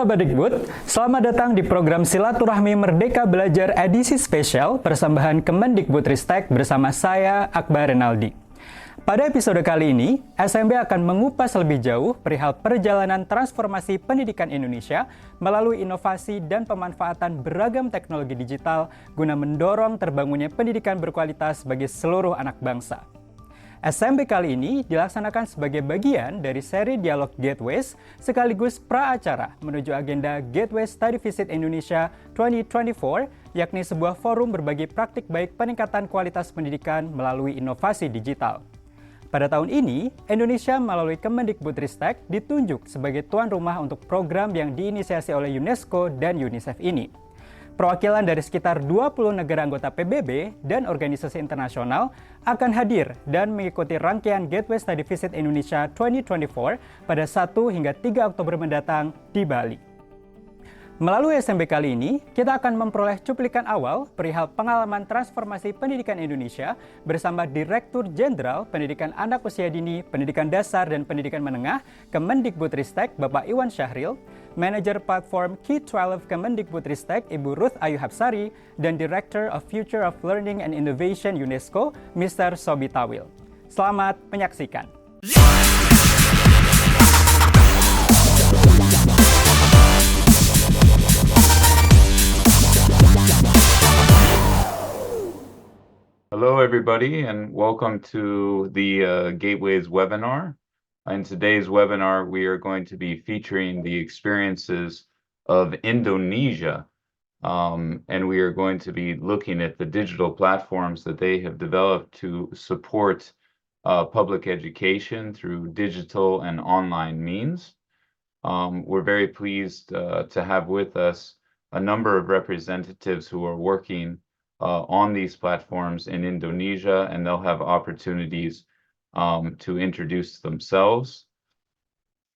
Sahabat Dikbud, selamat datang di program Silaturahmi Merdeka Belajar edisi spesial persembahan Kemendikbud Ristek bersama saya, Akbar Renaldi. Pada episode kali ini, SMB akan mengupas lebih jauh perihal perjalanan transformasi pendidikan Indonesia melalui inovasi dan pemanfaatan beragam teknologi digital guna mendorong terbangunnya pendidikan berkualitas bagi seluruh anak bangsa. SMB kali ini dilaksanakan sebagai bagian dari seri dialog Gateways sekaligus pra-acara menuju agenda Gateway Study Visit Indonesia 2024, yakni sebuah forum berbagi praktik baik peningkatan kualitas pendidikan melalui inovasi digital. Pada tahun ini, Indonesia melalui Kemendikbud Ristek ditunjuk sebagai tuan rumah untuk program yang diinisiasi oleh UNESCO dan UNICEF ini. Perwakilan dari sekitar 20 negara anggota PBB dan organisasi internasional akan hadir dan mengikuti rangkaian Gateway Study Visit Indonesia 2024 pada 1 hingga 3 Oktober mendatang di Bali. Melalui SMB kali ini, kita akan memperoleh cuplikan awal perihal pengalaman transformasi pendidikan Indonesia bersama Direktur Jenderal Pendidikan Anak Usia Dini, Pendidikan Dasar dan Pendidikan Menengah Kemendikbud Ristek Bapak Iwan Syahril, Manager Platform K-12 Kemendikbud Ristek Ibu Ruth Ayu Hapsari, dan Director of Future of Learning and Innovation UNESCO Mr. Sobi Tawil. Selamat menyaksikan. Hello, everybody, and welcome to the Gateways webinar. In today's webinar, we are going to be featuring the experiences of Indonesia, and we are going to be looking at the digital platforms that they have developed to support public education through digital and online means. We're very pleased to have with us a number of representatives who are working on these platforms in Indonesia, and they'll have opportunities to introduce themselves.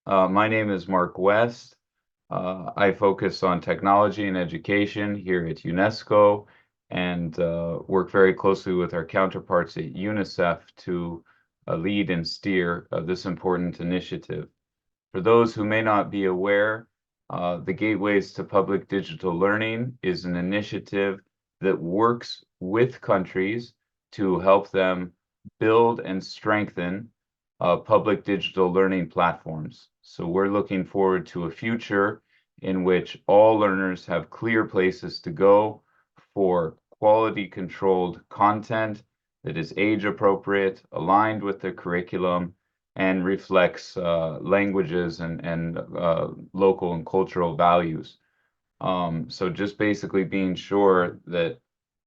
My name is Mark West. I focus on technology and education here at UNESCO and work very closely with our counterparts at UNICEF to lead and steer this important initiative. For those who may not be aware, the Gateways to Public Digital Learning is an initiative that works with countries to help them build and strengthen public digital learning platforms. So we're looking forward to a future in which all learners have clear places to go for quality controlled content that is age appropriate, aligned with the curriculum, and reflects languages and local and cultural values. So just basically being sure that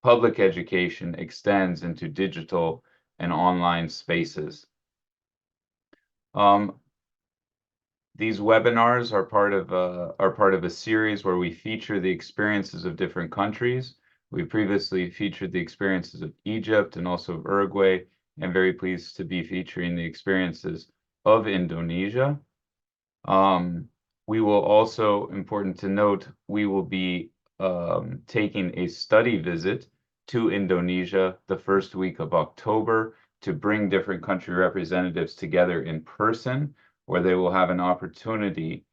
public education extends into digital and online spaces. These webinars are part of a series where we feature the experiences of different countries. We previously featured the experiences of Egypt and also of Uruguay, and very pleased to be featuring the experiences of Indonesia. We will also, important to note, we will be taking a study visit to Indonesia the first week of October to bring different country representatives together in person, where they will have an opportunity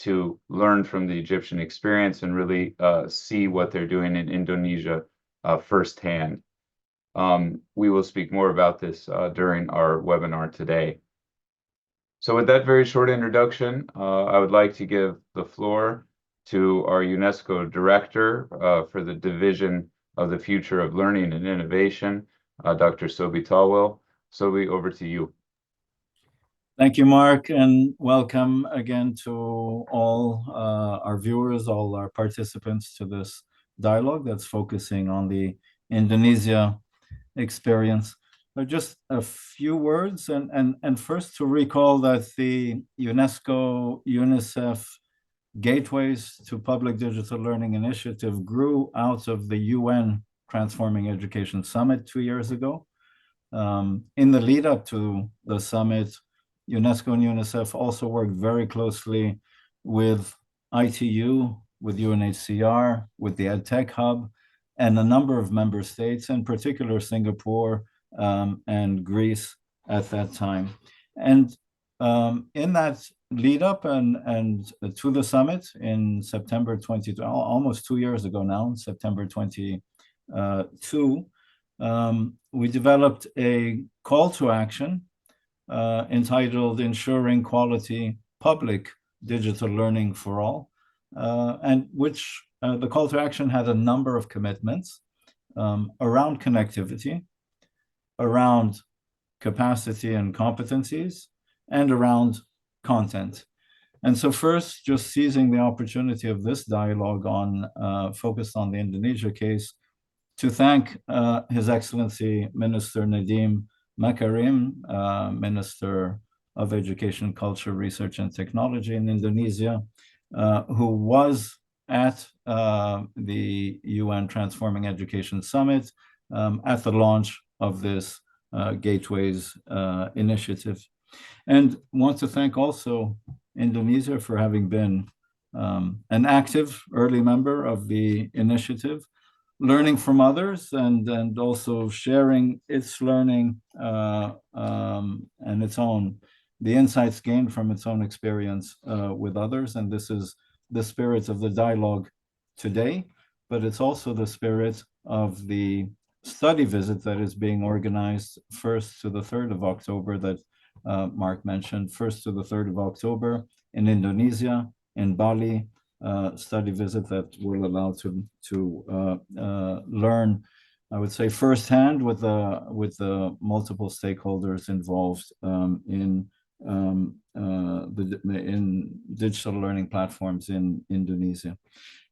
to learn from the Egyptian experience and really see what they're doing in Indonesia firsthand. We will speak more about this during our webinar today. So with that very short introduction, I would like to give the floor to our UNESCO Director for the Division of the Future of Learning and Innovation, Dr. Sobi Tawil. Sobi, over to you. Thank you, Mark, and welcome again to all our viewers, all our participants to this dialogue that's focusing on the Indonesia experience. Just a few words, and first to recall that the UNESCO UNICEF Gateways to Public Digital Learning Initiative grew out of the UN Transforming Education Summit 2 years ago. In the lead up to the summit, UNESCO and UNICEF also worked very closely with ITU, with UNHCR, with the EdTech Hub, and a number of member states, in particular Singapore, and Greece at that time. And In that lead up and to the summit in September 20, almost 2 years ago now, September 22, we developed a call to action entitled Ensuring Quality Public Digital Learning for All, and which the call to action had a number of commitments around connectivity, around capacity and competencies, and around content. And so first, just seizing the opportunity of this dialogue focused on the Indonesia case, to thank His Excellency Minister Nadiem Makarim, Minister of Education, Culture, Research, and Technology in Indonesia, who was at the UN Transforming Education Summit at the launch of this Gateways initiative. And want to thank also Indonesia for having been an active early member of the initiative, learning from others and also sharing its learning and the insights gained from its own experience with others. And this is the spirit of the dialogue today, but it's also the spirit of the study visit that is being organized 1st to the 3rd of October that Mark mentioned, 1st to the 3rd of October in Indonesia, in Bali, study visit that will allow to learn, I would say, firsthand with the multiple stakeholders involved in digital learning platforms in Indonesia.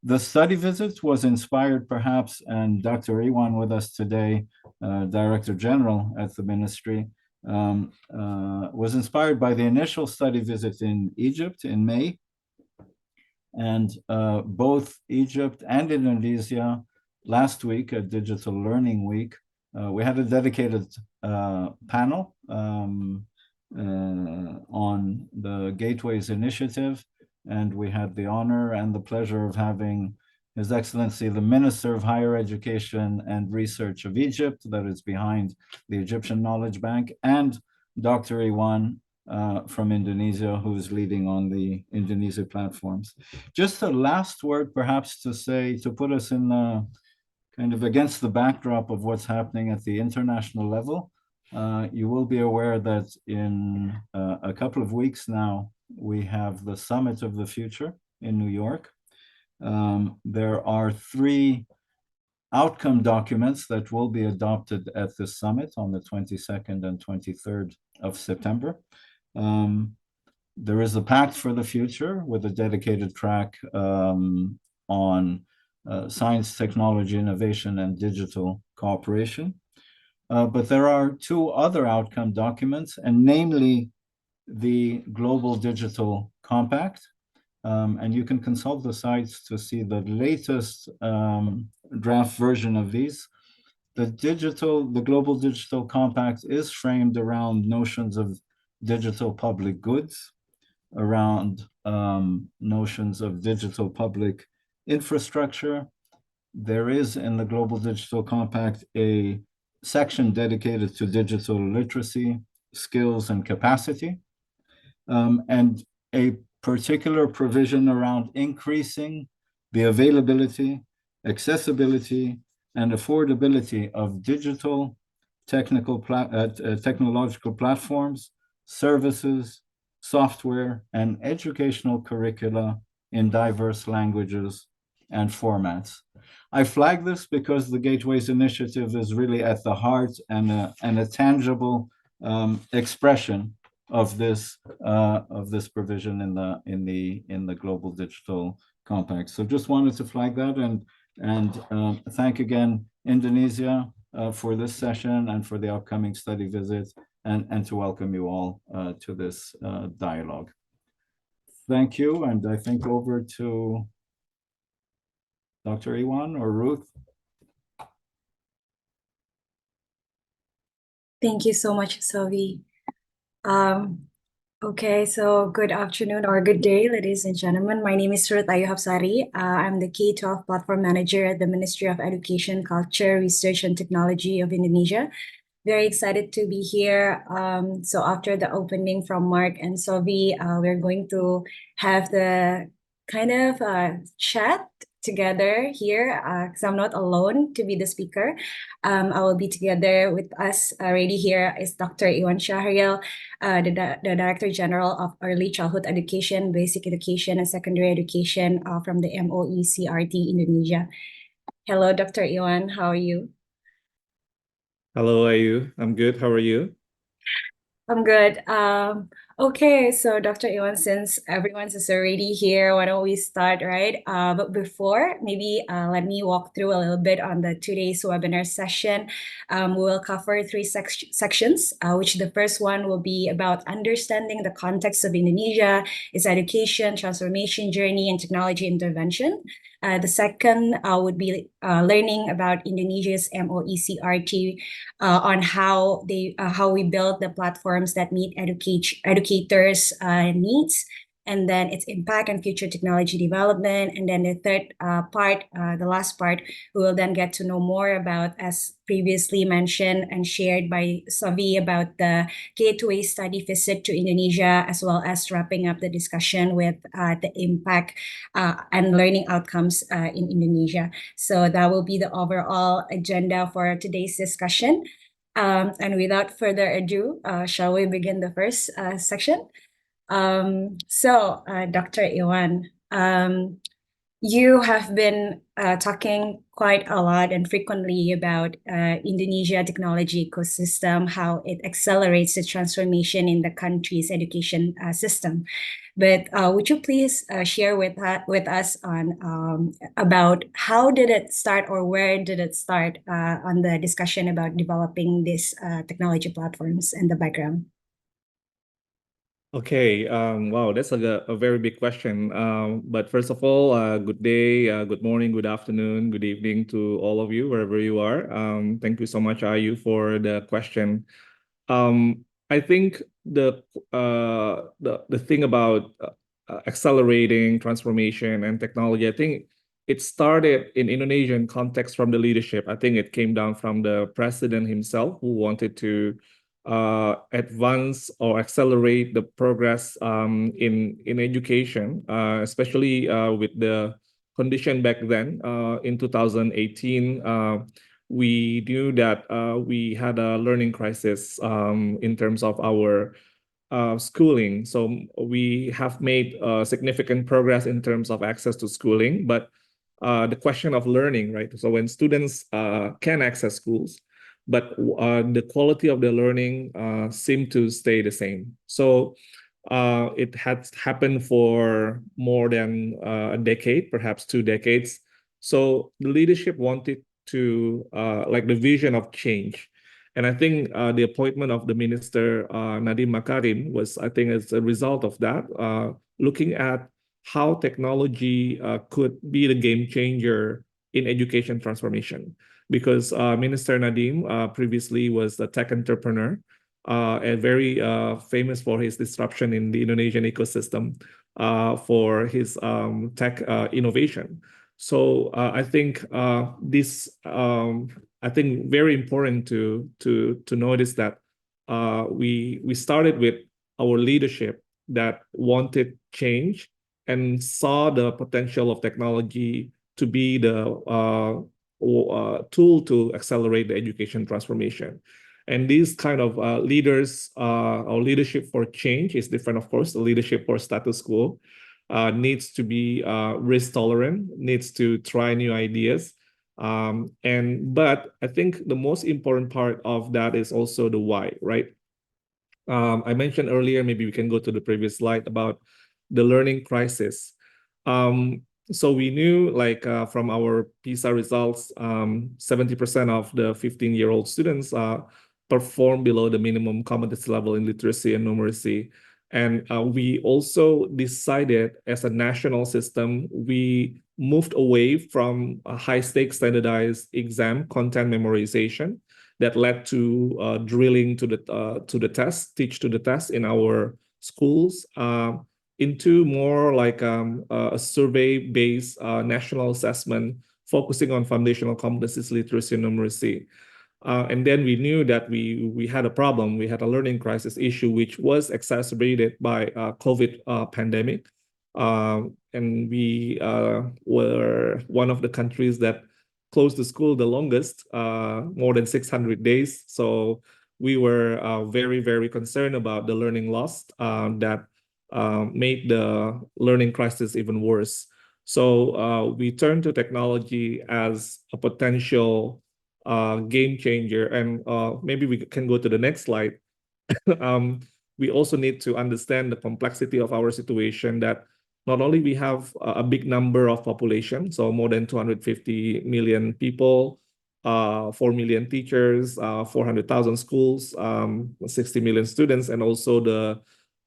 The study visit was inspired perhaps, and Dr. Iwan with us today, Director General at the Ministry, was inspired by the initial study visit in Egypt in May. And both Egypt and Indonesia last week at Digital Learning Week, we had a dedicated panel on the Gateways initiative. And we had the honor and the pleasure of having His Excellency, the Minister of Higher Education and Research of Egypt, that is behind the Egyptian Knowledge Bank, and Dr. Iwan from Indonesia, who is leading on the Indonesia platforms. Just a last word, perhaps, to put us in kind of against the backdrop of what's happening at the international level. You will be aware that in a couple of weeks now, we have the Summit of the Future in New York. There are 3 outcome documents that will be adopted at this summit on the 22nd and 23rd of September. There is a Pact for the Future with a dedicated track on science, technology, innovation, and digital cooperation. But there are 2 other outcome documents, and namely the Global Digital Compact. And you can consult the sites to see the latest draft version of these. The Global Digital Compact is framed around notions of digital public goods, around notions of digital public infrastructure. There is in the Global Digital Compact a section dedicated to digital literacy, skills, and capacity, and a particular provision around increasing the availability, accessibility, and affordability of digital technological platforms, services, software, and educational curricula in diverse languages and formats. I flag this because the Gateways initiative is really at the heart and a tangible expression of this provision in the Global Digital Compact. So just wanted to flag that and thank again Indonesia for this session and for the upcoming study visit, and to welcome you all to this dialogue. Thank you, and I think over to Dr. Iwan or Ruth. Thank you so much, Sylvie. Okay, so good afternoon or good day, ladies and gentlemen. My name is Ruth Ayuhapsari. I'm the K-12 Platform Manager at the Ministry of Education, Culture, Research, and Technology of Indonesia. Very excited to be here. So after the opening from Mark and Sophie, we're going to have the kind of chat together here because I'm not alone to be the speaker. I will be together with us already here is Dr. Iwan Shahrial, the Director General of Early Childhood Education, Basic Education, and Secondary Education from the MOE CRT Indonesia. Hello, Dr. Iwan, how are you? Hello, Ayu. I'm good. How are you? I'm good. Okay, so Dr. Iwan, since everyone's is already here, why don't we start, right? But before, maybe let me walk through a little bit on the today's webinar session. We will cover three sections, which the first one will be about understanding the context of Indonesia, its education, transformation journey, and technology intervention. The second would be learning about Indonesia's MOECRT on how we build the platforms that meet educators' needs, and then its impact on future technology development. And then the third part, the last part, we will then get to know more about, as previously mentioned and shared by Savi, about the gateway study visit to Indonesia, as well as wrapping up the discussion with the impact and learning outcomes in Indonesia. So that will be the overall agenda for today's discussion. And without further ado, shall we begin the first section? Dr. Iwan, you have been talking quite a lot and frequently about Indonesia technology ecosystem, how it accelerates the transformation in the country's education system. But would you please share with us on about how did it start, or where did it start on the discussion about developing these technology platforms and the background? Okay. Wow, that's a very big question. But first of all, good day, good morning, good afternoon, good evening to all of you, wherever you are. Thank you so much, Ayu, for the question. I think the thing about accelerating transformation and technology, I think it started in Indonesian context from the leadership. I think it came down from the president himself, who wanted to advance or accelerate the progress in education, especially with the condition back then. In 2018, we knew that we had a learning crisis in terms of our schooling. So we have made significant progress in terms of access to schooling, but the question of learning, right? So when students can access schools, but the quality of the learning seemed to stay the same. So it had happened for more than a decade, perhaps 2 decades. So the leadership wanted to, like the vision of change. And I think the appointment of the minister, Nadiem Makarim, was, I think, as a result of that, looking at how technology could be the game changer in education transformation. Because Minister Nadiem previously was a tech entrepreneur and very famous for his disruption in the Indonesian ecosystem for his tech innovation. So I think I think very important to notice that we started with our leadership that wanted change and saw the potential of technology to be the tool to accelerate the education transformation. And these kind of leaders or leadership for change is different, of course. The leadership for status quo needs to be risk tolerant, needs to try new ideas. But I think the most important part of that is also the why, right? I mentioned earlier, maybe we can go to the previous slide, about the learning crisis. So we knew, like from our PISA results, 70% of the 15-year-old students perform below the minimum competency level in literacy and numeracy. And we also decided, as a national system, we moved away from a high-stakes standardized exam content memorization that led to drilling to the test, teach to the test in our schools, into more like a survey-based national assessment focusing on foundational competencies, literacy and numeracy. And then we knew that we had a problem. We had a learning crisis issue, which was exacerbated by COVID pandemic. And we were one of the countries that closed the school the longest, more than 600 days. So we were very, very concerned about the learning loss that made the learning crisis even worse. So we turned to technology as a potential game changer. And maybe we can go to the next slide. We also need to understand the complexity of our situation, that not only we have a big number of population, so more than 250 million people, 4 million teachers, 400,000 schools, 60 million students, and also the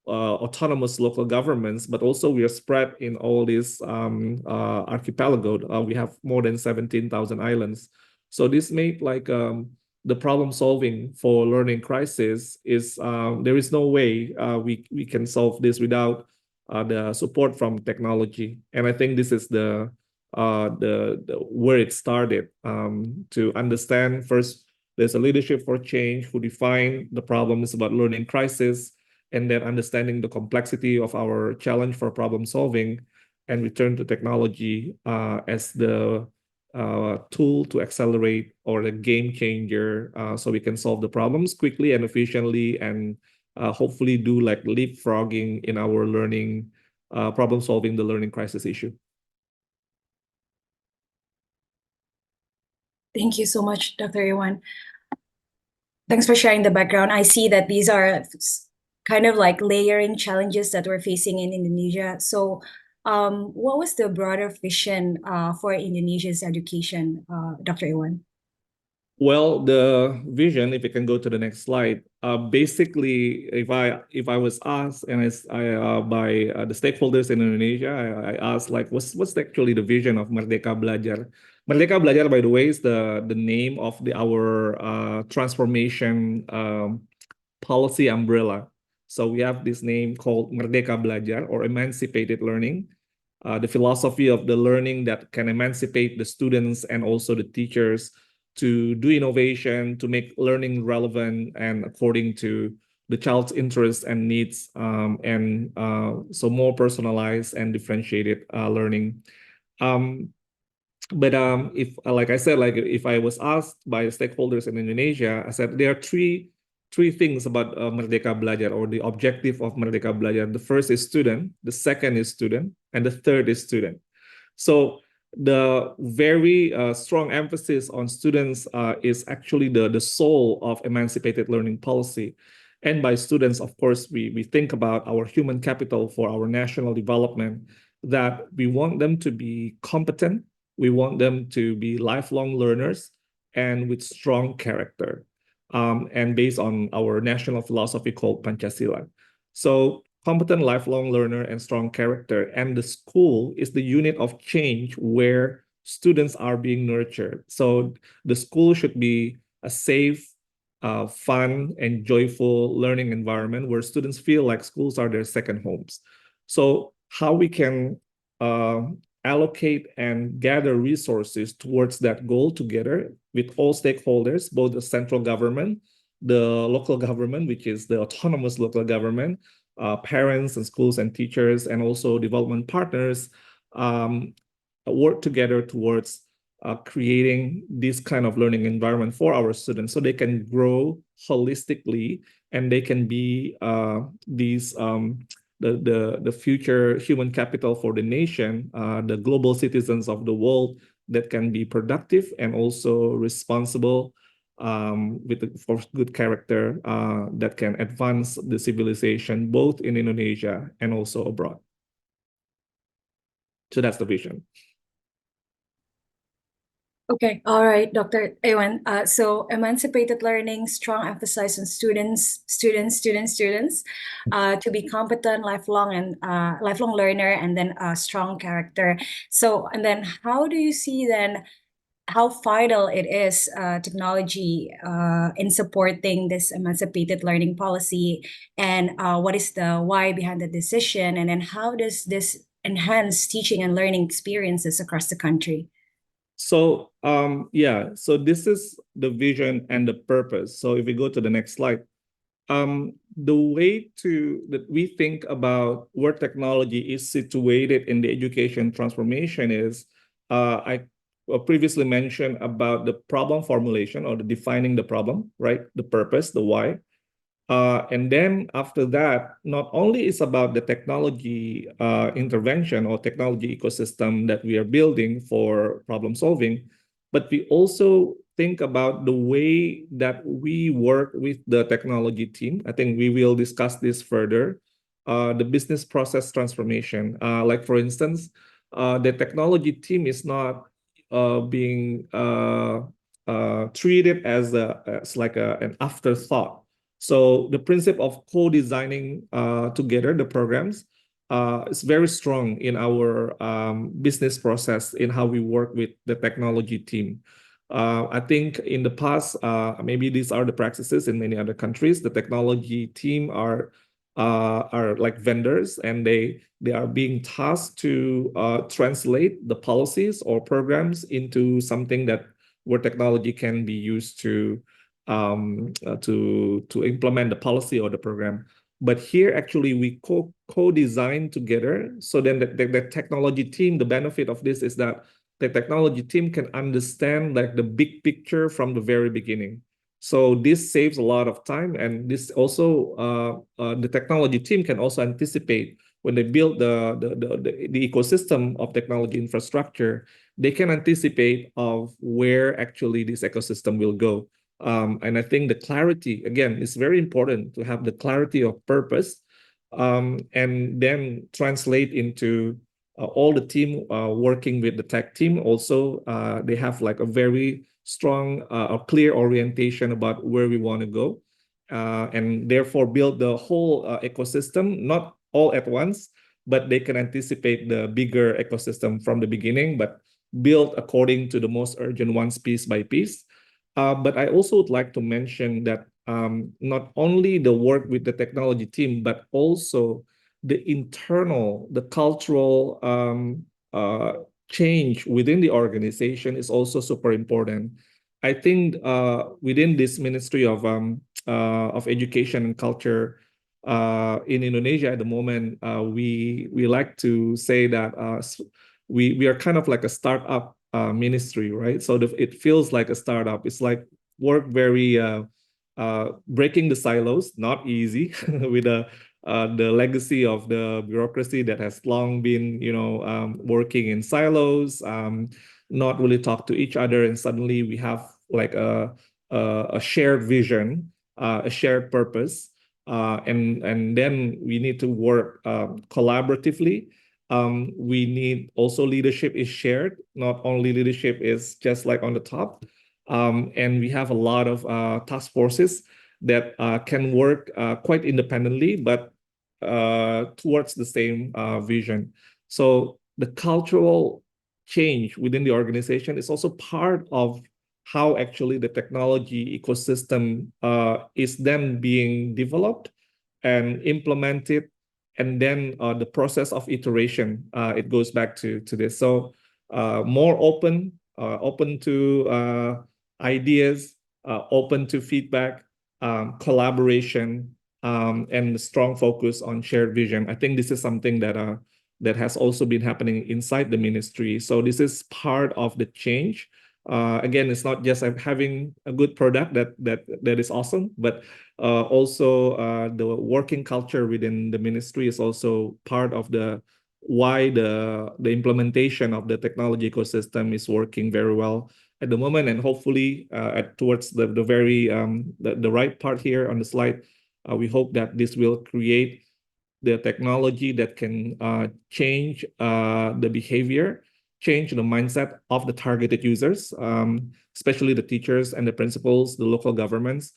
autonomous local governments, but also we are spread in all these archipelago. We have more than 17,000 islands. So this made like the problem solving for learning crisis is there is no way we can solve this without the support from technology. And I think this is the where it started, to understand first there's a leadership for change who define the problems about learning crisis, and then understanding the complexity of our challenge for problem solving, and return to technology as the tool to accelerate, or the game changer, so we can solve the problems quickly and efficiently, and hopefully do like leapfrogging in our learning, problem solving the learning crisis issue. Thank you so much, Dr. Iwan. Thanks for sharing the background. I see that these are kind of like layering challenges that we're facing in Indonesia. So what was the broader vision for Indonesia's education, Dr. Iwan? Well, the vision, if you can go to the next slide, basically, if I was asked, and by the stakeholders in Indonesia, I asked like, what's actually the vision of Merdeka Belajar? Merdeka Belajar, by the way, is the name of our transformation policy umbrella. So we have this name called Merdeka Belajar, or emancipated learning. The philosophy of the learning that can emancipate the students and also the teachers to do innovation, to make learning relevant and according to the child's interests and needs, and so more personalized and differentiated learning. But if, like I said, like if I was asked by stakeholders in Indonesia, I said there are three things about Merdeka Belajar, or the objective of Merdeka Belajar. The first is student, the second is student, and the third is student. So the very strong emphasis on students is actually the soul of emancipated learning policy. And by students, of course, we think about our human capital for our national development, that we want them to be competent, we want them to be lifelong learners, and with strong character, and based on our national philosophy called Pancasila. So competent lifelong learner and strong character, and the school is the unit of change where students are being nurtured. So the school should be a safe, fun, and joyful learning environment where students feel like schools are their second homes. So how we can allocate and gather resources towards that goal together with all stakeholders, both the central government, the local government, which is the autonomous local government, parents and schools and teachers, and also development partners, work together towards creating this kind of learning environment for our students, so they can grow holistically and they can be the future human capital for the nation, the global citizens of the world that can be productive and also responsible, for good character, that can advance the civilization both in Indonesia and also abroad. So that's the vision. Okay, all right, Dr. Iwan. So emancipated learning, strong emphasis on students, to be competent, lifelong learner, and then a strong character. So, and then how do you see then how vital it is, technology, in supporting this emancipated learning policy, and what is the why behind the decision, and then how does this enhance teaching and learning experiences across the country? So yeah, so this is the vision and the purpose. So if we go to the next slide, the way that we think about where technology is situated in the education transformation is, I previously mentioned about the problem formulation or the defining the problem, right? The purpose, the why. And then after that, not only is about the technology intervention or technology ecosystem that we are building for problem solving, but we also think about the way that we work with the technology team. I think we will discuss this further. The business process transformation, like for instance, the technology team is not being treated as like an afterthought. So the principle of co-designing together the programs is very strong in our business process in how we work with the technology team. I think in the past, maybe these are the practices in many other countries. The technology team are like vendors, and they are being tasked to translate the policies or programs into something that where technology can be used to implement the policy or the program. But here, actually, we co-design together. So then the technology team, the benefit of this is that the technology team can understand like the big picture from the very beginning. So this saves a lot of time, and this also the technology team can also anticipate when they build the ecosystem of technology infrastructure. They can anticipate of where actually this ecosystem will go. And I think the clarity, again, is very important to have the clarity of purpose, and then translate into all the team working with the tech team. Also, they have like a very strong, clear orientation about where we want to go, and therefore build the whole ecosystem, not all at once, but they can anticipate the bigger ecosystem from the beginning, but build according to the most urgent ones piece by piece. But I also would like to mention that not only the work with the technology team, but also the internal, the cultural change within the organization is also super important. I think within this Ministry of Education and Culture in Indonesia at the moment, we like to say that we are kind of like a startup ministry, right? So it feels like a startup. It's like work very breaking the silos, not easy with the legacy of the bureaucracy that has long been, working in silos, not really talk to each other, and suddenly we have like a shared vision, a shared purpose, and then we need to work collaboratively. We need also leadership is shared. Not only leadership is just like on the top. And we have a lot of task forces that can work quite independently, but towards the same vision. So the cultural change within the organization is also part of how actually the technology ecosystem is then being developed and implemented. And then the process of iteration, it goes back to this. So more open to ideas, open to feedback, collaboration, and strong focus on shared vision. I think this is something that has also been happening inside the ministry. So this is part of the change. Again, it's not just having a good product that is awesome, but also the working culture within the ministry is also part of why the implementation of the technology ecosystem is working very well at the moment. And hopefully towards the very the right part here on the slide, we hope that this will create the technology that can change the behavior, change the mindset of the targeted users, especially the teachers and the principals, the local governments.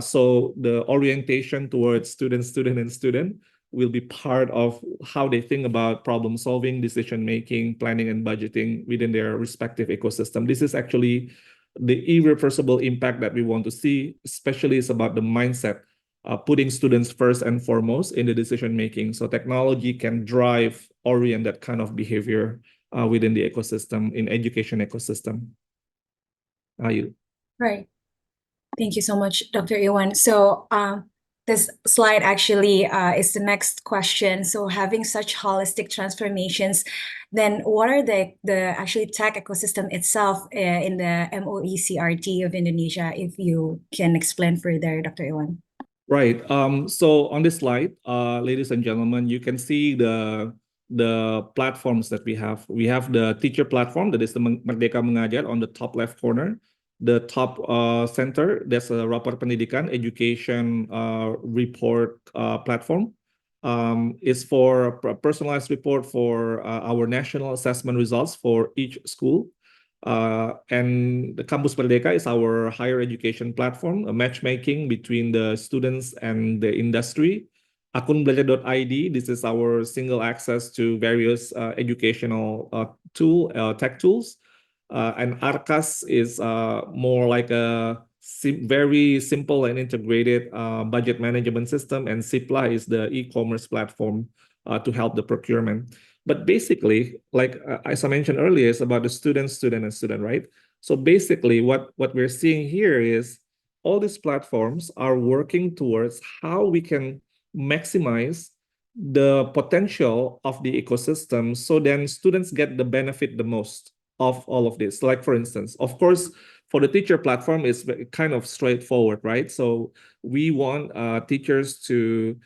So the orientation towards student will be part of how they think about problem solving, decision making, planning, and budgeting within their respective ecosystem. This is actually the irreversible impact that we want to see, especially is about the mindset, putting students first and foremost in the decision making. So technology can orient that kind of behavior within the ecosystem, in education ecosystem. Ayu. Right. Thank you so much, Dr. Iwan. So this slide actually is the next question. So having such holistic transformations, then what are the actually tech ecosystem itself in the MOECRT of Indonesia, if you can explain further, Dr. Iwan? Right. So on this slide, ladies and gentlemen, you can see the platforms that we have. We have the teacher platform, that is the Merdeka Mengajar on the top left corner. The top center, there's a Rapor Pendidikan education report platform. Is for a personalized report for our national assessment results for each school. And the Campus Merdeka is our higher education platform, a matchmaking between the students and the industry. Belajar.id, this is our single access to various educational tech tools. And Arkas is more like a very simple and integrated budget management system. And Sipla is the e-commerce platform to help the procurement. But basically, like as I mentioned earlier, it's about the student, right? So basically, what we're seeing here is all these platforms are working towards how we can maximize the potential of the ecosystem, so then students get the benefit the most of all of this. Like for instance, of course, for the teacher platform, it's kind of straightforward, right? So we want teachers to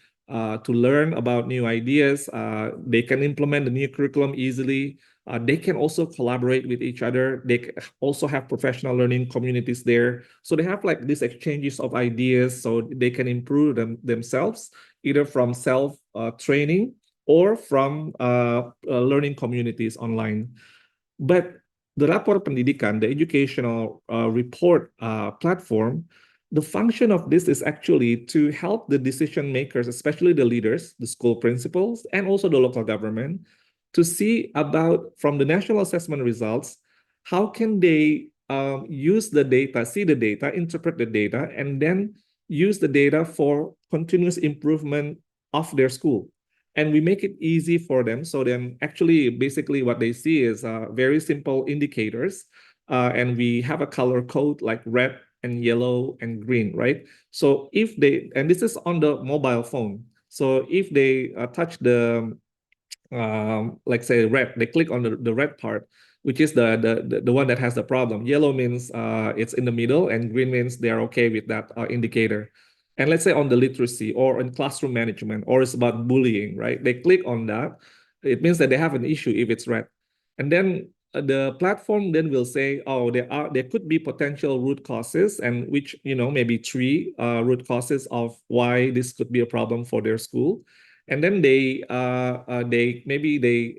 learn about new ideas. They can implement the new curriculum easily. They can also collaborate with each other. They also have professional learning communities there. So they have like these exchanges of ideas, so they can improve themselves, either from self-training or from learning communities online. But the Rapor Pendidikan, the educational report platform, the function of this is actually to help the decision makers, especially the leaders, the school principals, and also the local government, to see about, from the national assessment results, how can they use the data, see the data, interpret the data, and then use the data for continuous improvement of their school. And we make it easy for them. So then actually, basically what they see is very simple indicators. And we have a color code like red and yellow and green, right? So if they, and this is on the mobile phone. So if they touch the, like say red, they click on the red part, which is the one that has the problem. Yellow means it's in the middle, and green means they're okay with that indicator. And let's say on the literacy or in classroom management, or it's about bullying, right? They click on that. It means that they have an issue if it's red. And then the platform then will say, oh, there could be potential root causes, and which, maybe 3 root causes of why this could be a problem for their school. And then they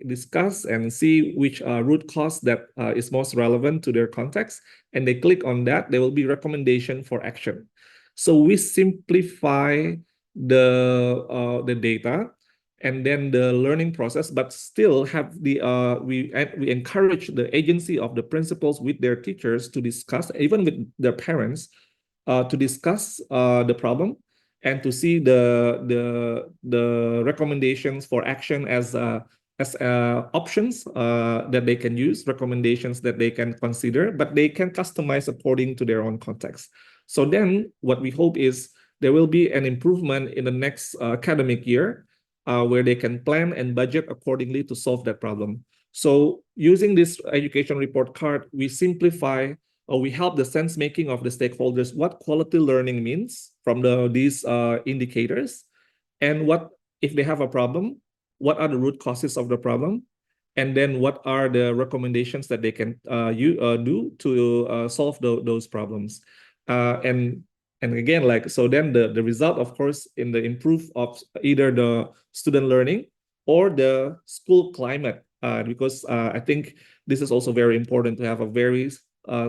discuss and see which root cause that is most relevant to their context, and they click on that. There will be recommendation for action. So we simplify the data and then the learning process, but still have the we encourage the agency of the principals with their teachers to discuss, even with their parents, to discuss the problem and to see the recommendations for action as options that they can use, recommendations that they can consider, but they can customize according to their own context. So then what we hope is there will be an improvement in the next academic year where they can plan and budget accordingly to solve that problem. So using this education report card, we simplify, or we help the sense making of the stakeholders what quality learning means from these indicators, and what, if they have a problem, what are the root causes of the problem, and then what are the recommendations that they can do to solve those problems. And again, like, so then the result, of course, in the improve of either the student learning or the school climate, because I think this is also very important to have a very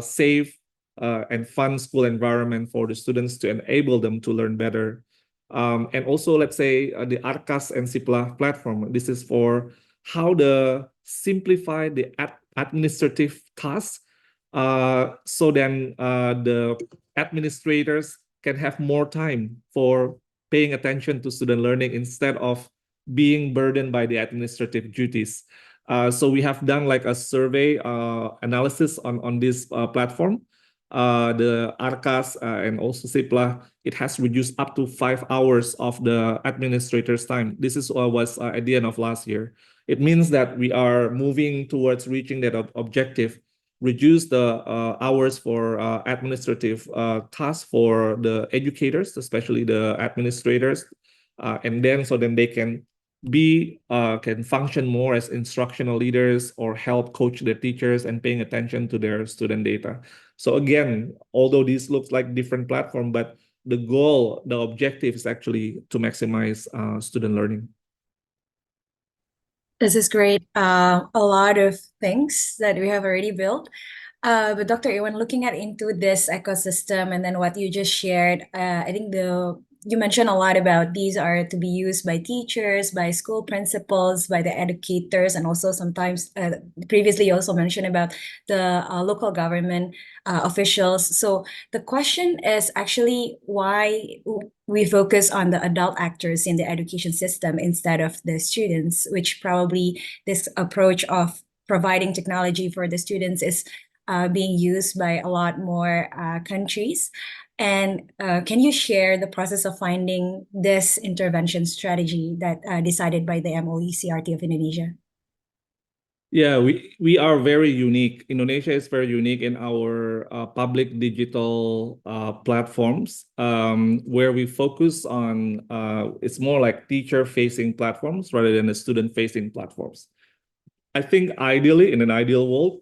safe and fun school environment for the students to enable them to learn better. And also, let's say the Arkas and Sipla platform, this is for how to simplify the administrative tasks, so then the administrators can have more time for paying attention to student learning instead of being burdened by the administrative duties. So we have done like a survey analysis on this platform. The ARCAS and also CIPLA, it has reduced up to 5 hours of the administrator's time. This is was at the end of last year. It means that we are moving towards reaching that objective, reduce the hours for administrative tasks for the educators, especially the administrators, and then so then they can function more as instructional leaders or help coach their teachers and paying attention to their student data. So again, although this looks like different platform, but the goal, the objective is actually to maximize student learning. This is great. A lot of things that we have already built. But Dr. Iwan, looking into this ecosystem and then what you just shared, I think you mentioned a lot about these are to be used by teachers, by school principals, by the educators, and also sometimes previously you also mentioned about the local government officials. So the question is actually why we focus on the adult actors in the education system instead of the students, which probably this approach of providing technology for the students is being used by a lot more countries. And can you share the process of finding this intervention strategy that decided by the MOECRT of Indonesia? Yeah, we are very unique. Indonesia is very unique in our public digital platforms, where we focus on, it's more like teacher-facing platforms rather than the student-facing platforms. I think ideally, in an ideal world,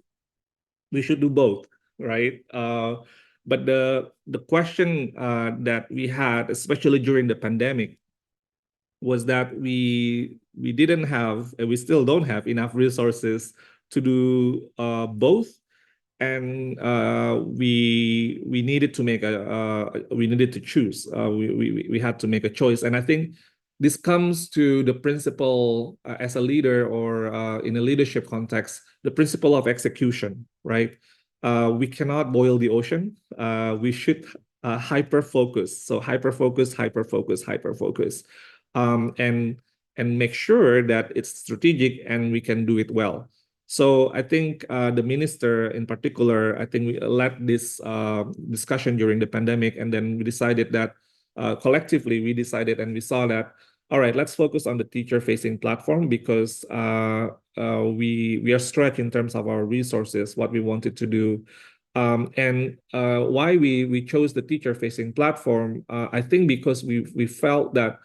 we should do both, right? But the question that we had, especially during the pandemic, was that we didn't have, and we still don't have enough resources to do both, and we needed to make we needed to choose. We had to make a choice, and I think this comes to the principle as a leader or in a leadership context, the principle of execution, right? We cannot boil the ocean. We should hyper focus. So hyper focus, hyper focus, hyper focus. And make sure that it's strategic and we can do it well. So I think the minister in particular, I think we led this discussion during the pandemic, and then we decided that collectively we decided and we saw that, all right, let's focus on the teacher-facing platform because we are stretched in terms of our resources, what we wanted to do. And why we chose the teacher-facing platform, I think because we felt that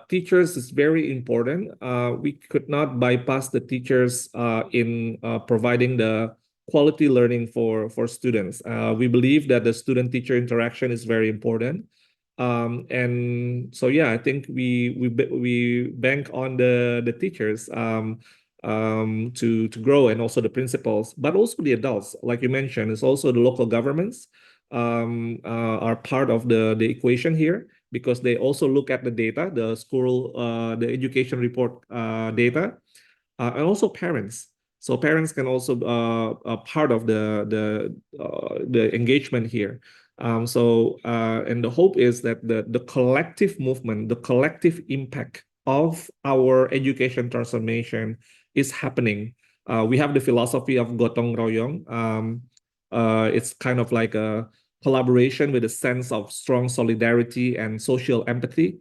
teachers is very important. We could not bypass the teachers in providing the quality learning for students. We believe that the student-teacher interaction is very important. And so, yeah, I think we bank on the teachers to grow, and also the principals, but also the adults, like you mentioned. It's also the local governments are part of the equation here, because they also look at the data, the school, the education report data, and also parents. So parents can also part of the engagement here. And the hope is that the collective movement, the collective impact of our education transformation is happening. We have the philosophy of gotong royong. It's kind of like a collaboration with a sense of strong solidarity and social empathy,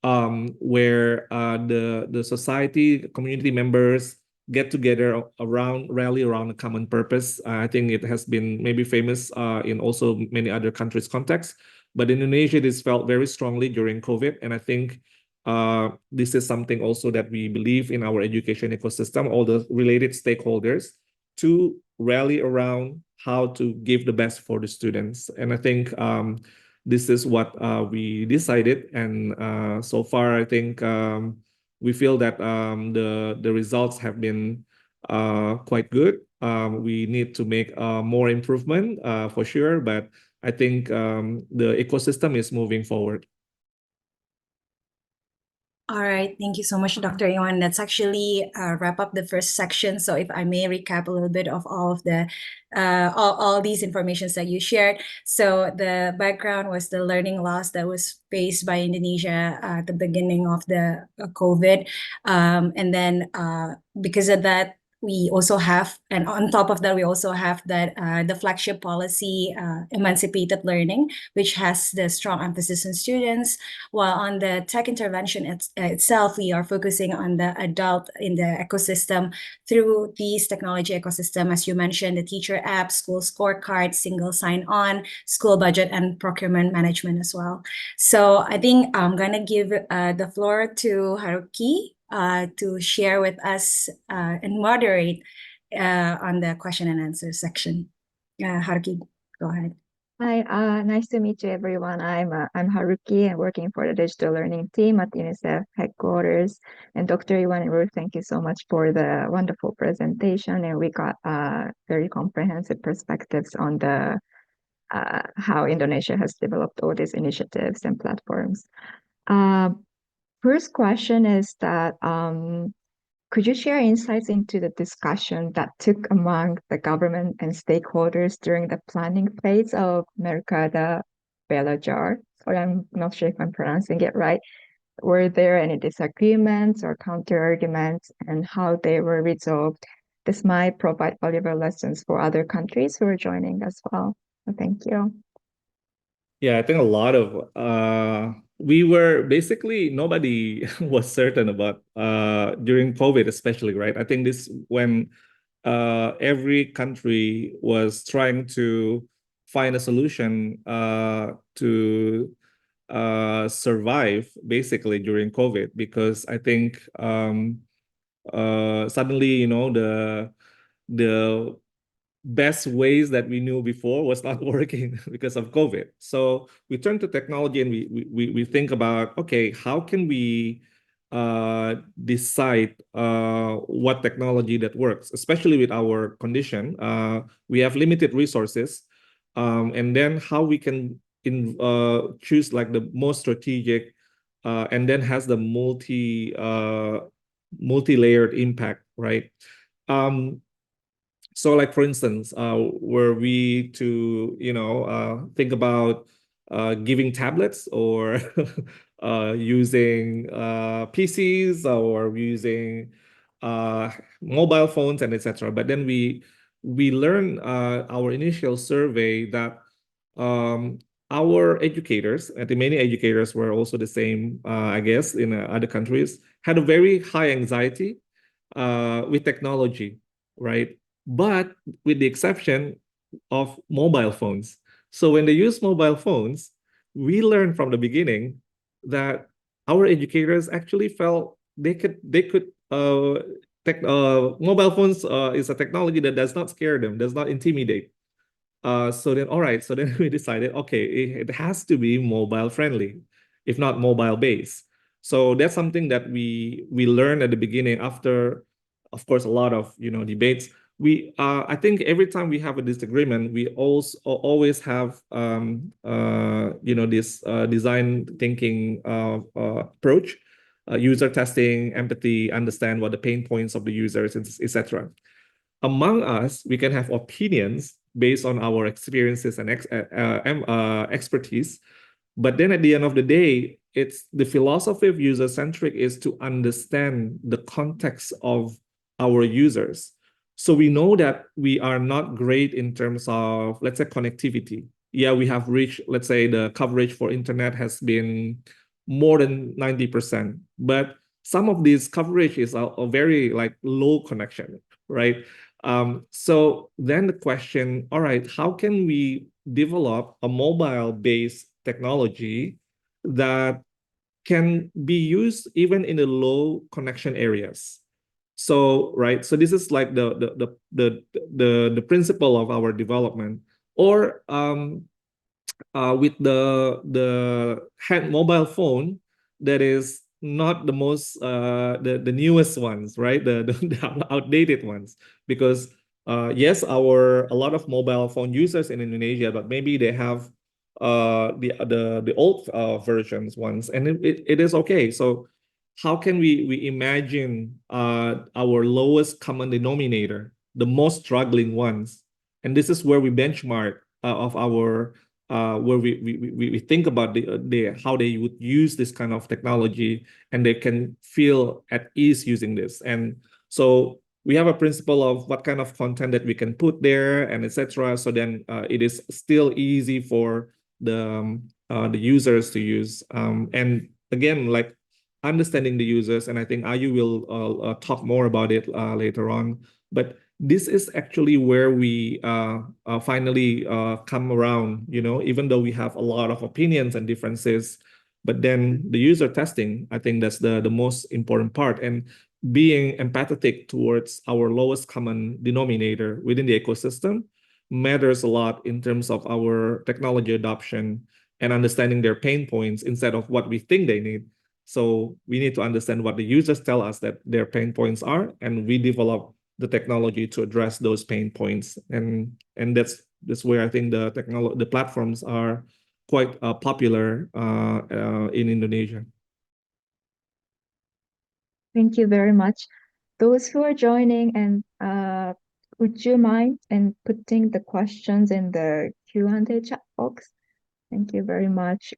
where the society, community members get together rally around a common purpose. I think it has been maybe famous in also many other countries' contexts, but in Indonesia, this felt very strongly during COVID, and I think this is something also that we believe in our education ecosystem, all the related stakeholders, to rally around how to give the best for the students. And I think this is what we decided, and so far I think we feel that the results have been quite good. We need to make more improvement for sure, but I think the ecosystem is moving forward. All right, thank you so much, Dr. Iwan. Let's actually wrap up the first section. So if I may recap a little bit of all of the all these informations that you shared. So the background was the learning loss that was faced by Indonesia at the beginning of the COVID, and then because of that, we also have, and on top of that, we also have that the flagship policy, emancipated learning, which has the strong emphasis on students. While on the tech intervention itself, we are focusing on the adult in the ecosystem through these technology ecosystem, as you mentioned, the teacher app, school scorecard, single sign-on, school budget, and procurement management as well. So I think I'm gonna give the floor to Haruki to share with us and moderate on the question and answer section. Haruki, go ahead. Hi, nice to meet you, everyone. I'm Haruki. I'm working for the digital learning team at UNICEF headquarters. And Dr. Iwan and Ruth, thank you so much for the wonderful presentation. And we got very comprehensive perspectives on the how Indonesia has developed all these initiatives and platforms. First question is that could you share insights into the discussion that took among the government and stakeholders during the planning phase of Merdeka, Belajar? Or I'm not sure if I'm pronouncing it right. Were there any disagreements or counter-arguments, and how they were resolved? This might provide valuable lessons for other countries who are joining as well. So thank you. Yeah, I think a lot of we were basically nobody was certain about during COVID, especially, right? I think this when every country was trying to find a solution to survive basically during COVID, because I think suddenly, you know, the best ways that we knew before was not working because of COVID. So we turn to technology and we think about, okay, how can we decide what technology that works, especially with our condition. We have limited resources, and then how we can choose like the most strategic and then has the multi-layered impact, right? So like, for instance, were we to, you know, think about giving tablets or using PCs or using mobile phones and etc. But then we learned our initial survey that our educators, I think many educators were also the same, I guess, in other countries, had a very high anxiety with technology, right? But with the exception of mobile phones. So when they use mobile phones, we learned from the beginning that our educators actually felt mobile phones is a technology that does not scare them, does not intimidate. So then, all right, so then we decided, okay, it has to be mobile friendly, if not mobile based. So that's something that we learned at the beginning after, of course, a lot of, you know, debates. I think every time we have a disagreement, we also always have you know, this design thinking approach, user testing, empathy, understand what the pain points of the users, etc. Among us, we can have opinions based on our experiences and expertise, but then at the end of the day, it's the philosophy of user-centric is to understand the context of our users. So we know that we are not great in terms of, let's say, connectivity. Yeah, we have reached, let's say, the coverage for internet has been more than 90%, but some of these coverage is a very like low connection, right? So then the question, all right, how can we develop a mobile-based technology that can be used even in the low connection areas? So, right, so this is like the principle of our development. Or with the hand mobile phone that is not the most the newest ones, right? The outdated ones, because yes, a lot of mobile phone users in Indonesia, but maybe they have the old versions ones, and it is okay. So how can we imagine our lowest common denominator, the most struggling ones? And this is where we benchmark of our where we think about the how they would use this kind of technology, and they can feel at ease using this. And so we have a principle of what kind of content that we can put there and etc. So then it is still easy for the users to use. And again, like understanding the users, and I think Ayu will talk more about it later on. But this is actually where we finally come around, even though we have a lot of opinions and differences, but then the user testing, I think that's the most important part. And being empathetic towards our lowest common denominator within the ecosystem matters a lot in terms of our technology adoption and understanding their pain points instead of what we think they need. So we need to understand what the users tell us that their pain points are, and we develop the technology to address those pain points. And that's where I think the platforms are quite popular in Indonesia. Thank you very much. Those who are joining, and would you mind in putting the questions in the Q&A chat box? Thank you very much.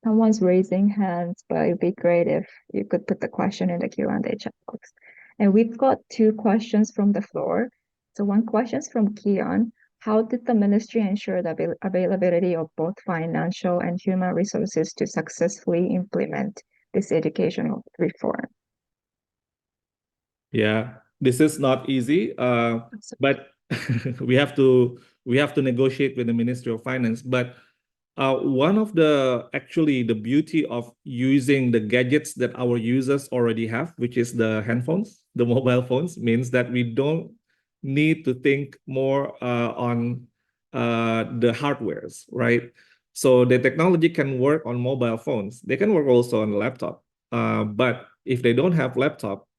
Someone's raising hands, but it'd be great if you could put the question in the Q&A chat box. And we've got 2 questions from the floor. So one question is from Kian. How did the ministry ensure the availability of both financial and human resources to successfully implement this educational reform? Yeah, this is not easy, but we have to negotiate with the Ministry of Finance. But one of the beauty of using the gadgets that our users already have, which is the handphones, the mobile phones, means that we don't need to think more on the hardwares, right? So the technology can work on mobile phones. They can work also on laptop. But if they don't have laptop,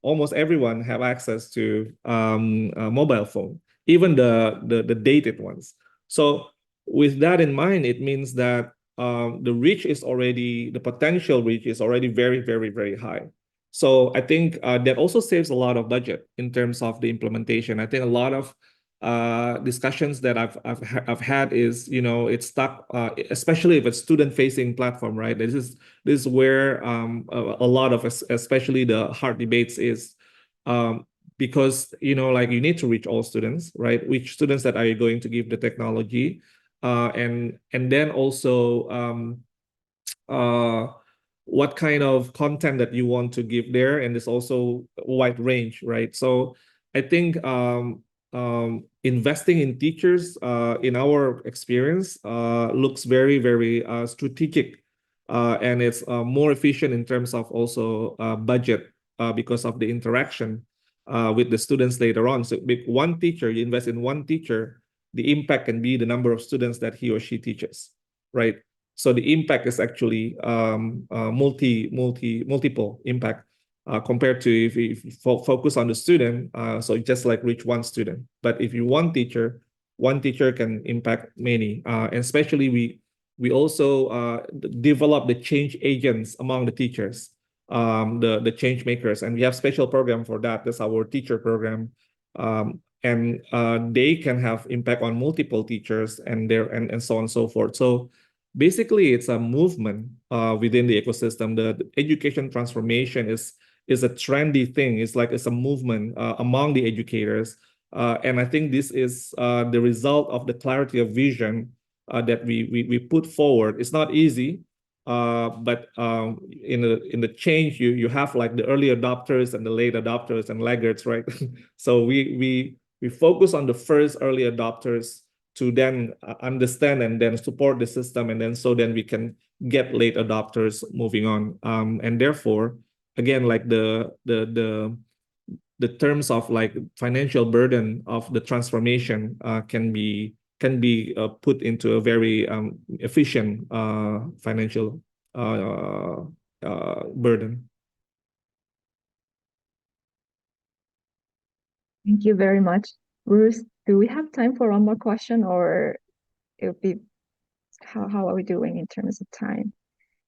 almost everyone have access to a mobile phone, even the dated ones. So with that in mind, it means that the potential reach is already very, very, very high. So I think that also saves a lot of budget in terms of the implementation. I think a lot of discussions that I've had is, it's stuck, especially if it's student-facing platform, right? This is where a lot of, especially the hard debates is, because like you need to reach all students, right? Which students that are you going to give the technology, and then also what kind of content that you want to give there, and there's also a wide range, right? So I think investing in teachers, in our experience, looks very, very strategic, and it's more efficient in terms of also budget because of the interaction with the students later on. So with one teacher, you invest in one teacher, the impact can be the number of students that he or she teaches, right? So the impact is actually multiple impact. Compared to if you focus on the student, so just like reach one student. But if you one teacher can impact many. And especially we also develop the change agents among the teachers, the change makers, and we have special program for that. That's our teacher program, and they can have impact on multiple teachers and so on and so forth. So basically, it's a movement within the ecosystem. The education transformation is a trendy thing. It's a movement among the educators. And I think this is the result of the clarity of vision that we put forward. It's not easy, but in the change, you have like the early adopters and the late adopters and laggards, right? So we focus on the first early adopters to then understand and then support the system, and then we can get late adopters moving on. And therefore, again, like the terms of like financial burden of the transformation can be put into a very efficient financial burden. Thank you very much. Bruce, do we have time for one more question, or it would be, how are we doing in terms of time?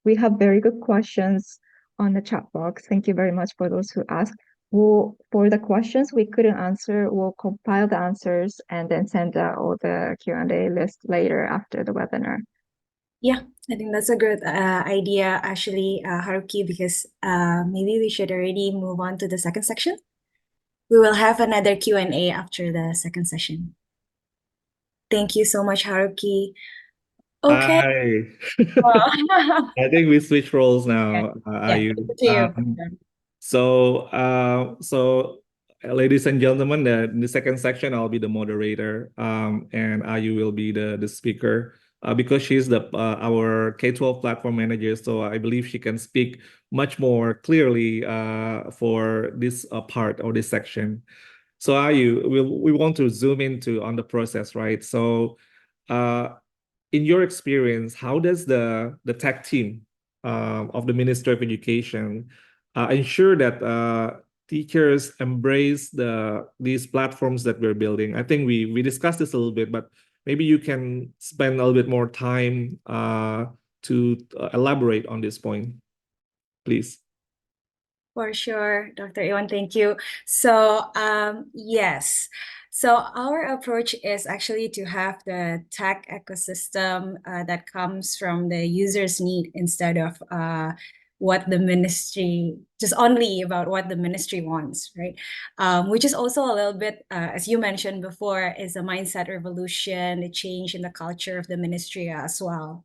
We have very good questions on the chat box. Thank you very much for those who asked. For the questions we couldn't answer, we'll compile the answers and then send out all the Q&A list later after the webinar. Yeah, I think that's a good idea, actually, Haruki, because maybe we should already move on to the second section. we will have another Q&A after the second session. Thank you so much, Haruki. Okay. Hi. Wow. I think we switch roles Yeah, now, yeah, Ayu. over to you. Ladies and gentlemen, the second section, I'll be the moderator, and Ayu will be the speaker, because she's our K-12 platform manager. So I believe she can speak much more clearly for this part or this section. So Ayu, we want to zoom into on the process, right? So, in your experience, how does the tech team of the Ministry of Education ensure that teachers embrace these platforms that we're building? I think we discussed this a little bit, but maybe you can spend a little bit more time to elaborate on this point, please. For sure, Dr. Iwan, thank you. So, yes. So our approach is actually to have the tech ecosystem that comes from the user's need instead of what the ministry, just only about what the ministry wants, right? Which is also a little bit, as you mentioned before, is a mindset revolution, a change in the culture of the ministry as well.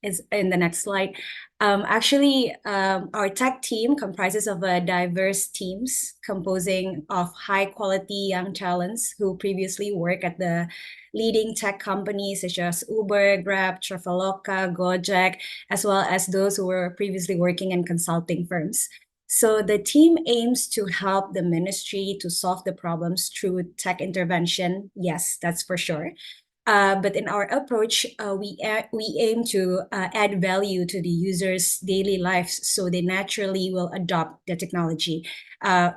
Is in the next slide. Our tech team comprises of diverse teams composing of high quality young talents who previously work at the leading tech companies such as Uber, Grab, Traveloka, Gojek, as well as those who were previously working in consulting firms. So the team aims to help the ministry to solve the problems through tech intervention. Yes, that's for sure. But in our approach, we aim to add value to the users' daily lives so they naturally will adopt the technology,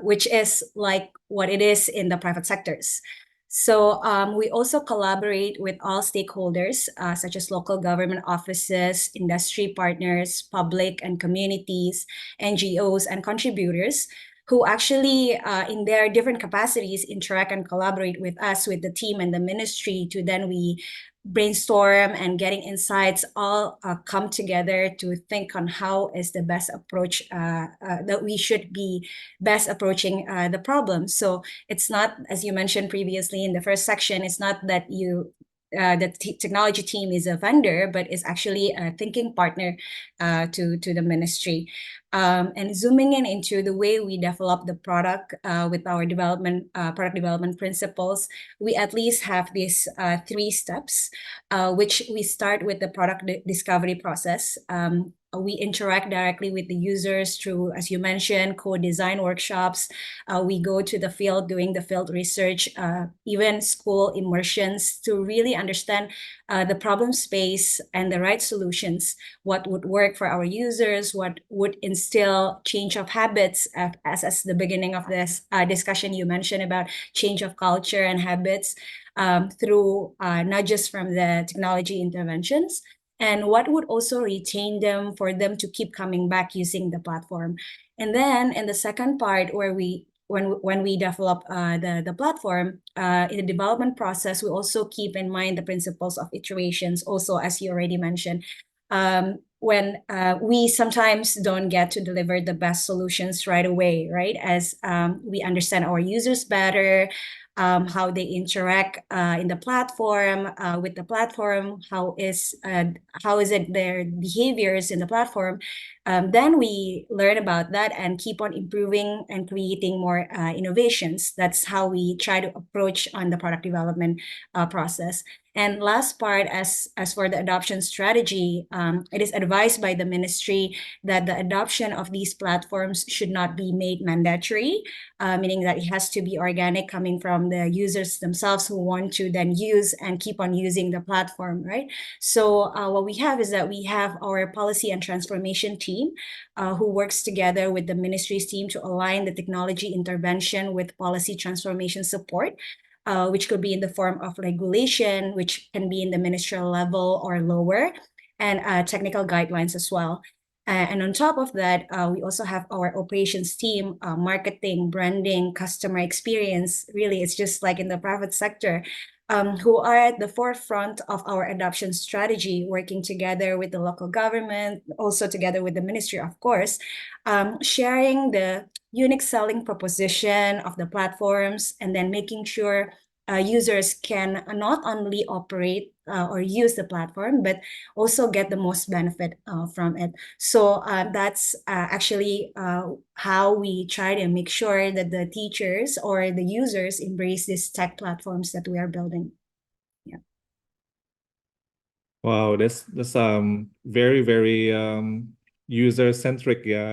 which is like what it is in the private sectors. So we also collaborate with all stakeholders, such as local government offices, industry partners, public and communities, NGOs, and contributors who actually, in their different capacities, interact and collaborate with us, with the team and the ministry, to then we brainstorm and getting insights all come together to think on how is the best approach that we should be best approaching the problem. So it's not, as you mentioned previously in the first section, it's not that the technology team is a vendor, but is actually a thinking partner to the ministry. And zooming in into the way we develop the product with our product development principles, we at least have these 3 steps, which we start with the product discovery process. We interact directly with the users through, as you mentioned, co-design workshops. We go to the field doing the field research, even school immersions to really understand the problem space and the right solutions, what would work for our users, what would instill change of habits, as the beginning of this discussion you mentioned about change of culture and habits through nudges from the technology interventions, and what would also retain them for them to keep coming back using the platform. And then in the second part, where when we develop the platform, in the development process, we also keep in mind the principles of iterations, also as you already mentioned. When we sometimes don't get to deliver the best solutions right away, right? As we understand our users better, how they interact in the platform, with the platform, how is it their behaviors in the platform, then we learn about that and keep on improving and creating more innovations. That's how we try to approach on the product development process. And last part, as for the adoption strategy, it is advised by the ministry that the adoption of these platforms should not be made mandatory, meaning that it has to be organic, coming from the users themselves who want to then use and keep on using the platform, right? So what we have is that we have our policy and transformation team who works together with the ministry's team to align the technology intervention with policy transformation support. Which could be in the form of regulation, which can be in the ministerial level or lower, and technical guidelines as well. And on top of that, we also have our operations team, marketing, branding, customer experience. Really, it's just like in the private sector. who are at the forefront of our adoption strategy, working together with the local government, also together with the ministry, of course, sharing the unique selling proposition of the platforms, and then making sure users can not only operate or use the platform, but also get the most benefit from it. So that's actually how we try to make sure that the teachers or the users embrace these tech platforms that we are building. Yeah. Wow, that's very, very user-centric. Yeah,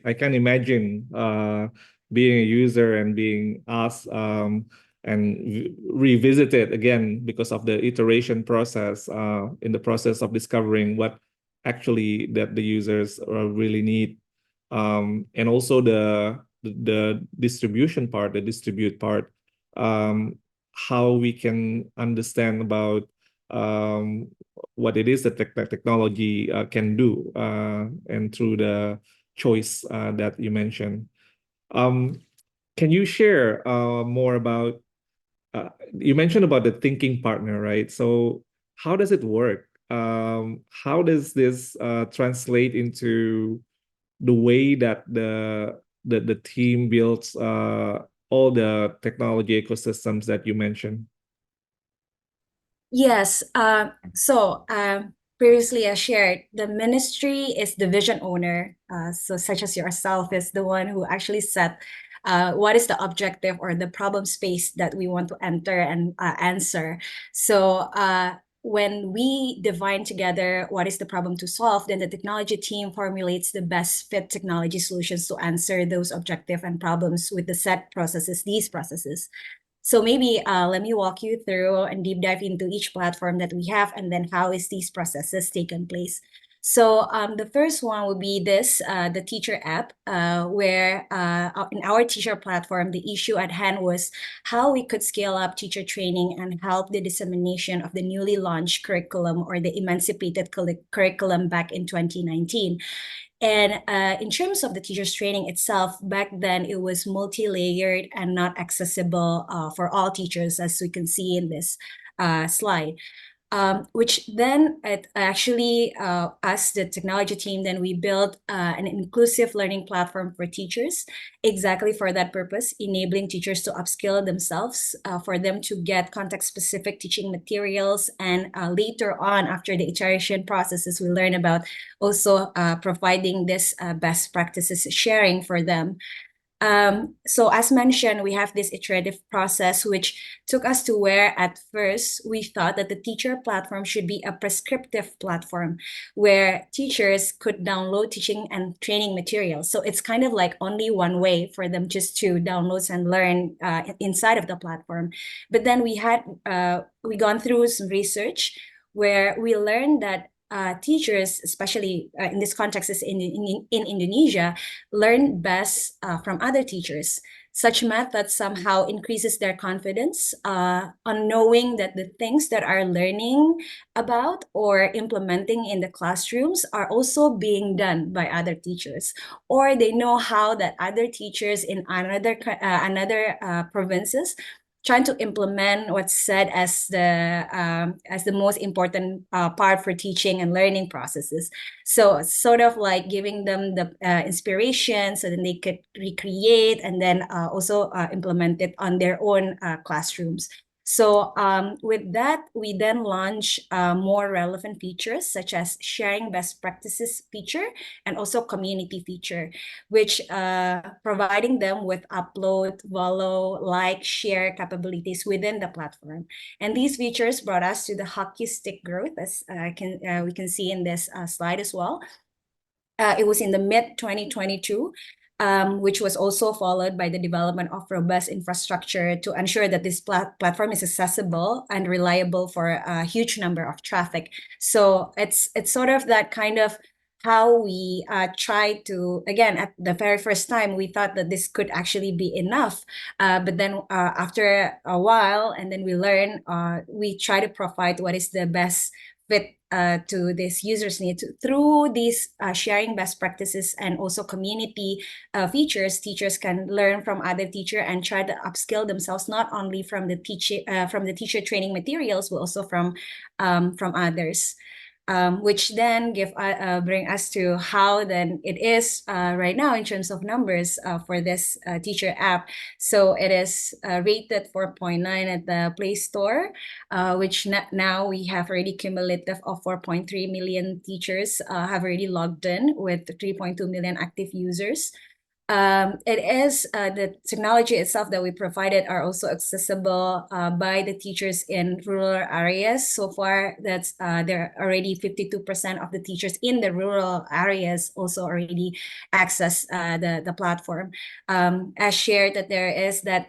I can imagine being a user and being asked and revisited again because of the iteration process in the process of discovering what actually that the users really need. And also the distribution part, the distribute part, how we can understand about what it is that technology can do, and through the choice that you mentioned. Can you share more about, you mentioned about the thinking partner, right? So how does it work? How does this translate into the way that the team builds all the technology ecosystems that you mentioned? Yes. So previously I shared, the ministry is the vision owner. So such as yourself is the one who actually set what is the objective or the problem space that we want to enter and answer. So when we define together what is the problem to solve, then the technology team formulates the best fit technology solutions to answer those objective and problems with the set processes, these processes. So maybe let me walk you through and deep dive into each platform that we have, and then how is these processes taken place. So the first one would be this, the teacher app, where in our teacher platform, the issue at hand was how we could scale up teacher training and help the dissemination of the newly launched curriculum or the emancipated curriculum back in 2019. And in terms of the teacher's training itself, back then it was multi-layered and not accessible for all teachers, as we can see in this slide. Which then it actually, us, the technology team, then we built an inclusive learning platform for teachers, exactly for that purpose, enabling teachers to upskill themselves, for them to get context-specific teaching materials. And later on, after the iteration processes, we learn about also providing this best practices sharing for them. So as mentioned, we have this iterative process, which took us to where at first we thought that the teacher platform should be a prescriptive platform where teachers could download teaching and training materials. So it's kind of like only one way for them just to download and learn inside of the platform. But then we gone through some research where we learned that teachers, especially in this context is in Indonesia, learn best from other teachers. Such method somehow increases their confidence on knowing that the things that are learning about or implementing in the classrooms are also being done by other teachers, or they know how that other teachers in another provinces trying to implement what's said as the most important part for teaching and learning processes. So sort of like giving them the inspiration so then they could recreate and then also implement it on their own classrooms. So with that, we then launch more relevant features such as sharing best practices feature and also community feature, which providing them with upload, follow, like, share capabilities within the platform. And these features brought us to the hockey stick growth, as we can see in this slide as well. It was in the mid-2022, which was also followed by the development of robust infrastructure to ensure that this platform is accessible and reliable for a huge number of traffic. So it's sort of that kind of how we try to, again, at the very first time, we thought that this could actually be enough. But then after a while, and then we learn, we try to provide what is the best fit to this user's needs. Through these sharing best practices and also community features, teachers can learn from other teachers and try to upskill themselves, not only from the teacher training materials, but also from others. Which then bring us to how then it is right now in terms of numbers for this teacher app. So it is rated 4.9 at the Play Store, which now we have already cumulative of 4.3 million teachers have already logged in with 3.2 million active users. It is the technology itself that we provided are also accessible by the teachers in rural areas. So far, that's there are already 52% of the teachers in the rural areas also already access the platform. As shared, that there is that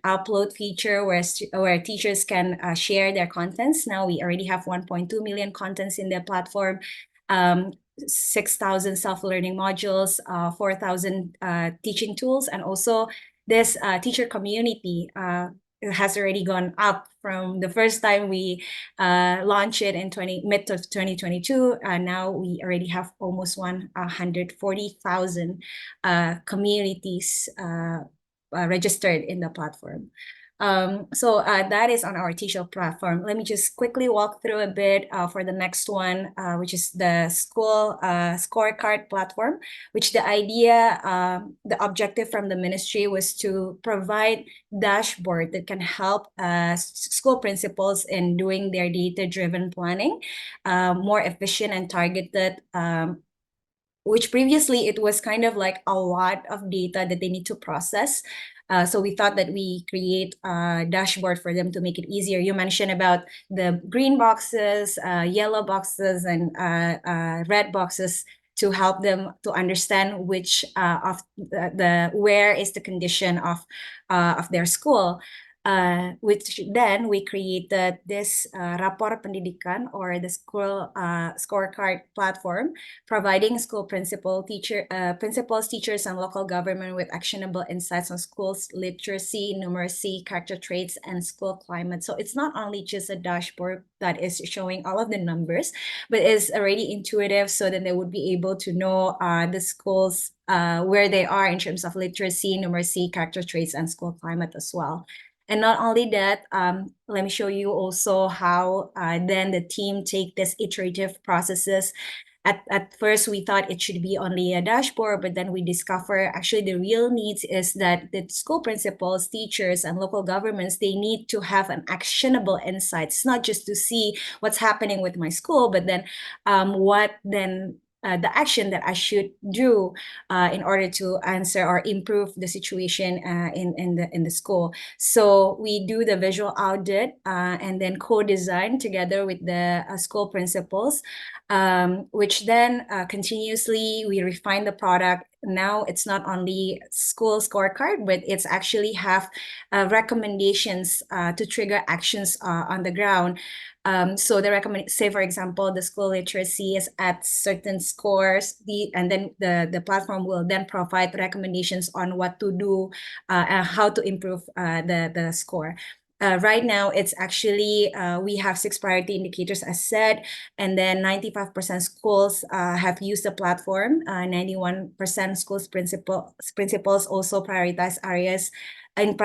upload feature where teachers can share their contents. Now we already have 1.2 million contents in the platform. 6,000 self-learning modules, 4,000 teaching tools, and also this teacher community has already gone up from the first time we launched it in mid of 2022. Now we already have almost 140,000 communities registered in the platform. So that is on our teacher platform. Let me just quickly walk through a bit for the next one, which is the school scorecard platform, which the idea, the objective from the ministry was to provide dashboard that can help school principals in doing their data-driven planning, more efficient and targeted, which previously it was kind of like a lot of data that they need to process. So we thought that we create a dashboard for them to make it easier. You mentioned about the green boxes, yellow boxes, and red boxes to help them to understand which of where is the condition of their school. Which then we created this Rapor Pendidikan, or the school scorecard platform, providing school principals, teachers, and local government with actionable insights on schools' literacy, numeracy, character traits, and school climate. So it's not only just a dashboard that is showing all of the numbers, but it's already intuitive, so then they would be able to know the schools where they are in terms of literacy, numeracy, character traits, and school climate as well. And not only that, let me show you also how then the team take this iterative processes. At first, we thought it should be only a dashboard, but then we discover actually the real needs is that the school principals, teachers, and local governments, they need to have an actionable insights, not just to see what's happening with my school, but then the action that I should do in order to answer or improve the situation in the school. So we do the visual audit and then co-design together with the school principals, which then continuously we refine the product. Now it's not only school scorecard, but it's actually have recommendations to trigger actions on the ground. So the say for example, the school literacy is at certain scores, and then the platform will then provide recommendations on what to do and how to improve the score. Right now, it's actually, we have 6 priority indicators as said, and then 95% schools have used the platform. 91% schools principals also prioritize areas in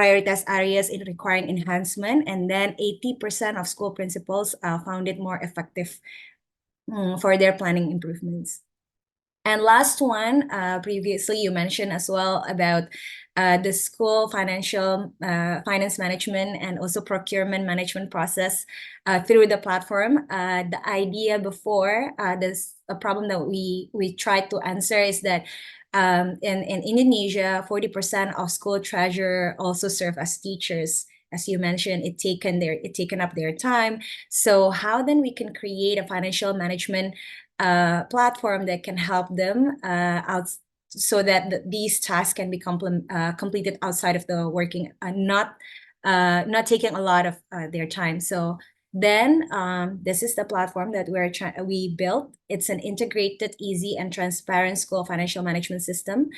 requiring enhancement, and then 80% of school principals found it more effective for their planning improvements. And last one, previously you mentioned as well about the school finance management and also procurement management process through the platform. The idea before this a problem that we tried to answer is that in Indonesia, 40% of school treasurer also serve as teachers. As you mentioned, it taken up their time. So how then we can create a financial management platform that can help them out, so that these tasks can be completed outside of the working, not taking a lot of their time. So then this is the platform that we built. It's an integrated, easy, and transparent school financial management system.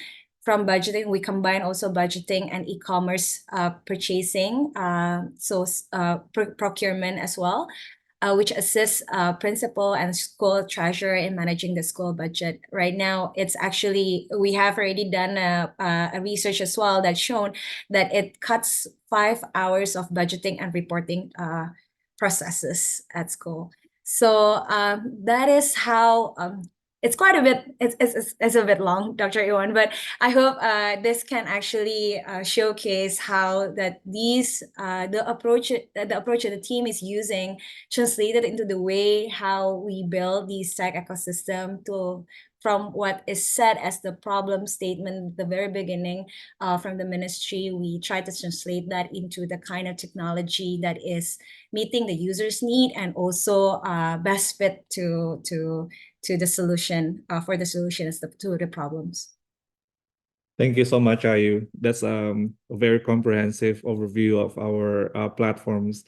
From budgeting, we combine also budgeting and e-commerce purchasing, procurement as well. which assists principal and school treasurer in managing the school budget. Right now, it's actually, we have already done a research as well that's shown that it cuts 5 hours of budgeting and reporting processes at school. So that is how it's quite a bit, it's a bit long, Dr. Iwan, but I hope this can actually showcase how that these the approach that the team is using translated into the way how we build these tech ecosystem to from what is said as the problem statement at the very beginning from the ministry. We try to translate that into the kind of technology that is meeting the user's need and also best fit to the solution for the solutions to the problems. Thank you so much, Ayu. That's a very comprehensive overview of our platforms.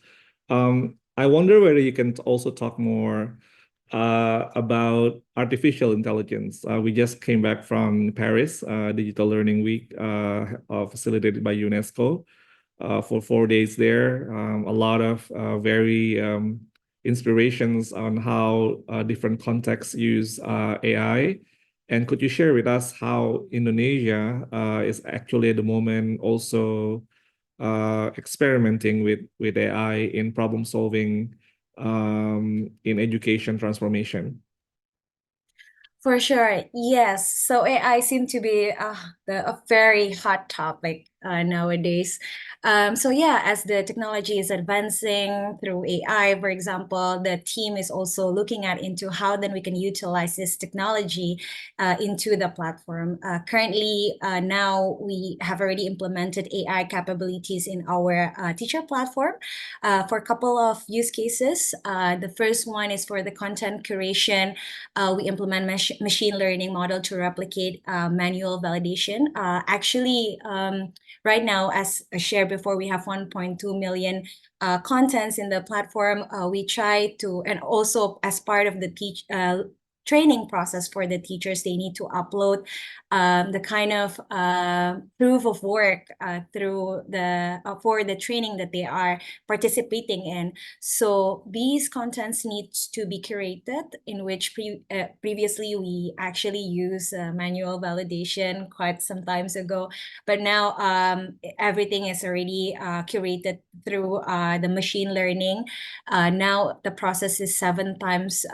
I wonder whether you can also talk more about artificial intelligence. We just came back from Paris Digital Learning Week facilitated by UNESCO for 4 days there. A lot of very inspirations on how different contexts use AI. And could you share with us how Indonesia is actually at the moment also experimenting with AI in problem solving in education transformation? For sure, yes. So AI seems to be a very hot topic nowadays. So yeah, as the technology is advancing through AI, for example, the team is also looking at into how then we can utilize this technology into the platform. Currently, now we have already implemented AI capabilities in our teacher platform for a couple of use cases. The first one is for the content curation. We implement machine learning model to replicate manual validation. Actually, right now, as I shared before, we have 1.2 million contents in the platform. We try to, and also as part of the training process for the teachers, they need to upload the kind of proof of work through the for the training that they are participating in. So these contents need to be curated, in which previously we actually used manual validation quite some times ago, but now everything is already curated through the machine learning. Now the process is 7 times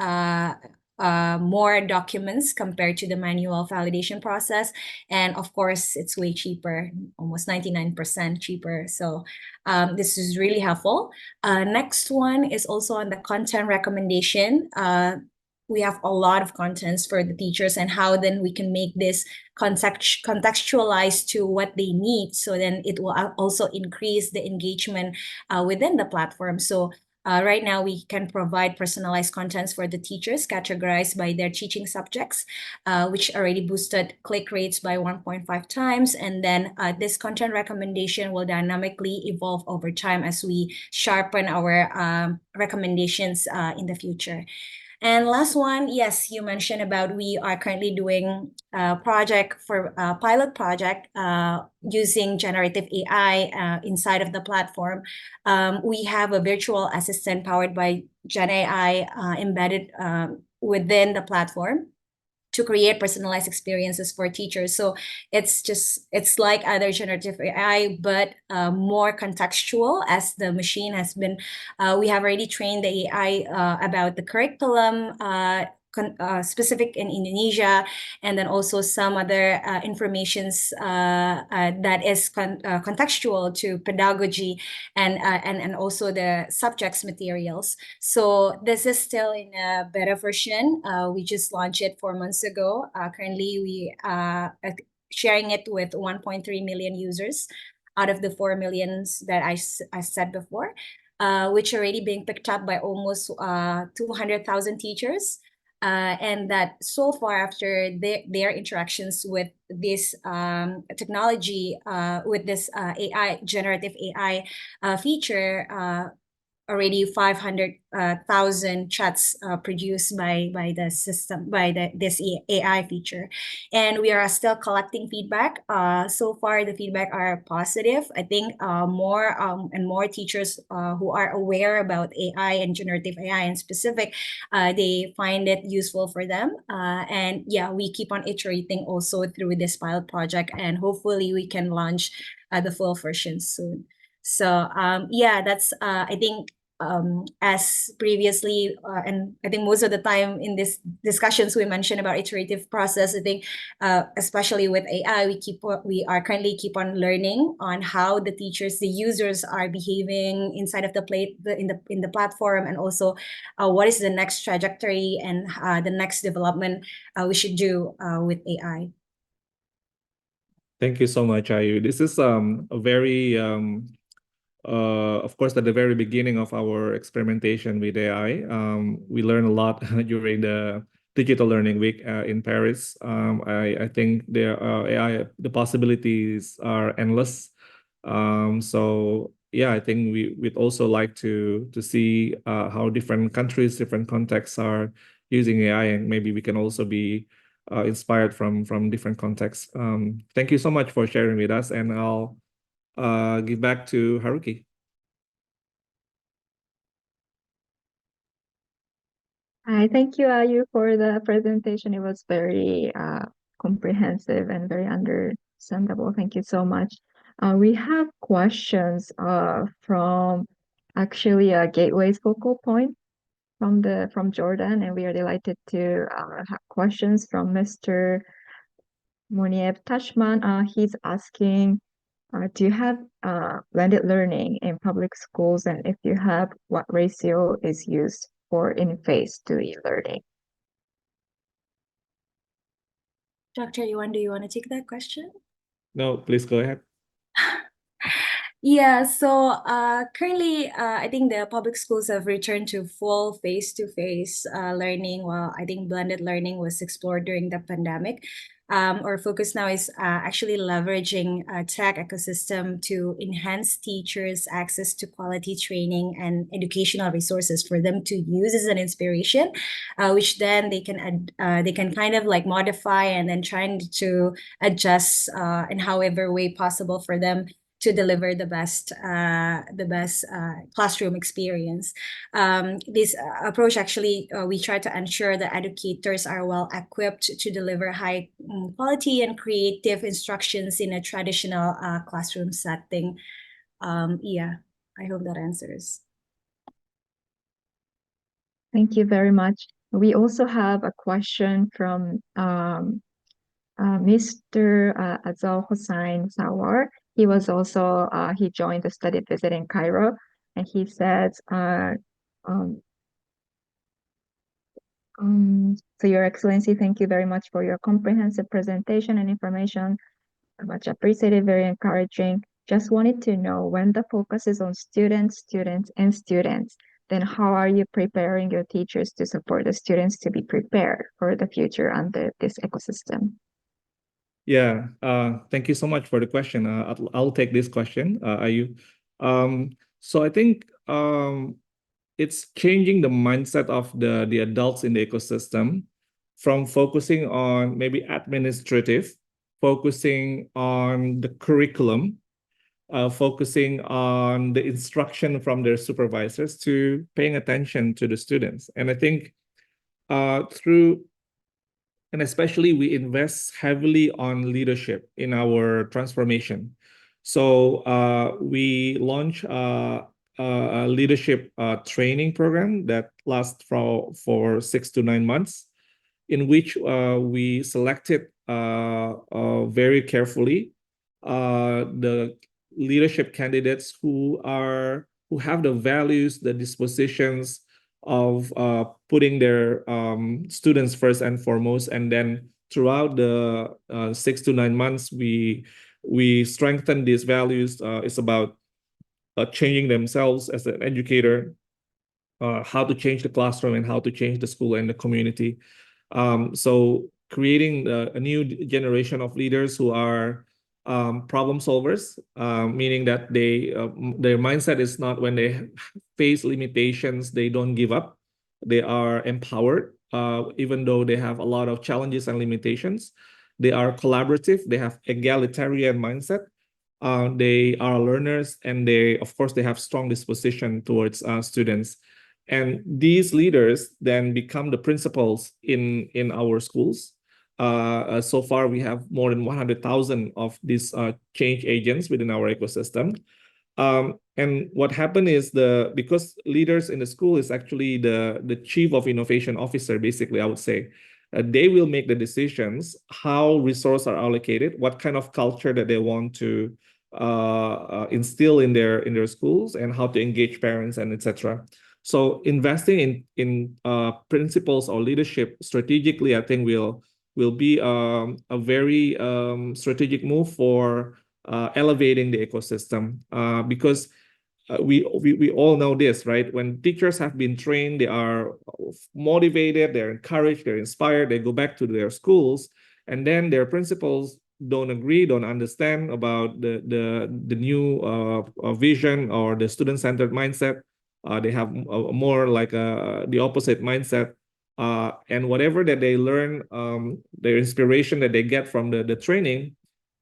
more documents compared to the manual validation process. And of course, it's way cheaper, almost 99% cheaper. So this is really helpful. Next one is also on the content recommendation. We have a lot of contents for the teachers and how then we can make this contextualized to what they need. So then it will also increase the engagement within the platform. So right now, we can provide personalized contents for the teachers categorized by their teaching subjects, which already boosted click rates by 1.5 times. And then this content recommendation will dynamically evolve over time as we sharpen our recommendations in the future. And last one, yes, you mentioned about we are currently doing a project for a pilot project using generative AI inside of the platform. We have a virtual assistant powered by Gen AI embedded within the platform to create personalized experiences for teachers. So it's like other generative AI, but more contextual, as the machine has been, we have already trained the AI about the curriculum, specific in Indonesia, and then also some other informations that is contextual to pedagogy and also the subjects materials. So this is still in a beta version. We just launched it 4 months ago. Currently, we are sharing it with 1.3 million users out of the 4 millions that I said before, which are already being picked up by almost 200,000 teachers. And that so far, after their interactions with this technology, with this AI, generative AI feature, already 500,000 chats produced by the system, by this AI feature. And we are still collecting feedback. So far, the feedback are positive. I think more and more teachers who are aware about AI and generative AI in specific, they find it useful for them. And yeah, we keep on iterating also through this pilot project, and hopefully we can launch the full version soon. So yeah, that's I think as previously, and I think most of the time in this discussions we mentioned about iterative process. I think especially with AI, we are currently keep on learning on how the teachers, the users are behaving inside of in the platform, and also what is the next trajectory and the next development we should do with AI. Thank you so much, Ayu. This is a very of course, at the very beginning of our experimentation with AI, we learned a lot during the Digital Learning Week in Paris. I think the possibilities are endless. So yeah, I think we'd also like to see how different countries, different contexts are using AI, and maybe we can also be inspired from different contexts. Thank you so much for sharing with us, and I'll give back to Haruki. Hi, thank you, Ayu, for the presentation. It was very comprehensive and very understandable. Thank you so much. We have questions from actually a Gateway's focal point from Jordan, and we are delighted to have questions from Mr. Muniev Tashman. He's asking, do you have blended learning in public schools? And if you have, what ratio is used for in-phase to e-learning? Dr. Iwan, do you want to take that question? No, please go ahead. Yeah, so currently, I think the public schools have returned to full face-to-face learning, while I think blended learning was explored during the pandemic. Our focus now is actually leveraging a tech ecosystem to enhance teachers' access to quality training and educational resources for them to use as an inspiration, which then they can kind of like modify and then trying to adjust in however way possible for them to deliver the best classroom experience. This approach actually, we try to ensure that educators are well equipped to deliver high quality and creative instructions in a traditional classroom setting. Yeah, I hope that answers. Thank you very much. We also have a question from Mr. Azal Hossain Sawar. He was also, he joined the study visit in Cairo, and he says, so Your Excellency, thank you very much for your comprehensive presentation and information. Much appreciated, very encouraging. Just wanted to know, when the focus is on students, then how are you preparing your teachers to support the students to be prepared for the future under this ecosystem? Yeah, thank you so much for the question. I'll take this question, Ayu. So I think it's changing the mindset of the adults in the ecosystem from focusing on maybe administrative, focusing on the curriculum, focusing on the instruction from their supervisors, to paying attention to the students. And I think and especially we invest heavily on leadership in our transformation. So we launch a leadership training program that lasts for 6 to 9 months, in which we selected very carefully the leadership candidates who have the values, the dispositions of putting their students first and foremost. And then throughout the 6 to 9 months, we strengthen these values. It's about changing themselves as an educator, how to change the classroom and how to change the school and the community. So creating a new generation of leaders who are problem solvers, meaning that their mindset is not when they face limitations, they don't give up. They are empowered, even though they have a lot of challenges and limitations. They are collaborative. They have egalitarian mindset. They are learners, and of course, they have strong disposition towards students. And these leaders then become the principals in our schools. So far, we have more than 100,000 of these change agents within our ecosystem. And what happened is because leaders in the school is actually the chief of innovation officer, basically, I would say. They will make the decisions how resources are allocated, what kind of culture that they want to instill in their schools, and how to engage parents, and etc. So investing in principles or leadership strategically, I think will be a very strategic move for elevating the ecosystem, because we all know this, right? When teachers have been trained, they are motivated, they're encouraged, they're inspired, they go back to their schools, and then their principals don't agree, don't understand about the new vision or the student-centered mindset. They have more like the opposite mindset. And whatever that they learn, their inspiration that they get from the training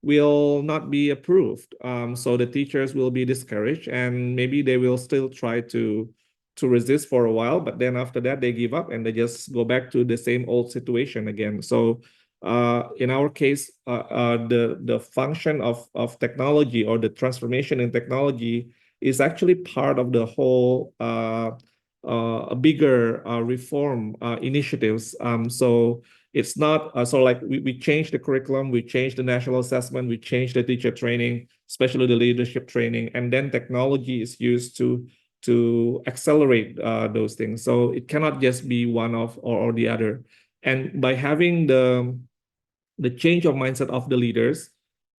will not be approved. So the teachers will be discouraged, and maybe they will still try to resist for a while, but then after that they give up and they just go back to the same old situation again. So in our case, the function of technology, or the transformation in technology, is actually part of the whole a bigger reform initiatives. So it's not so like we changed the curriculum, we changed the national assessment, we changed the teacher training, especially the leadership training, and then technology is used to accelerate those things. So it cannot just be one of or the other. And by having the change of mindset of the leaders,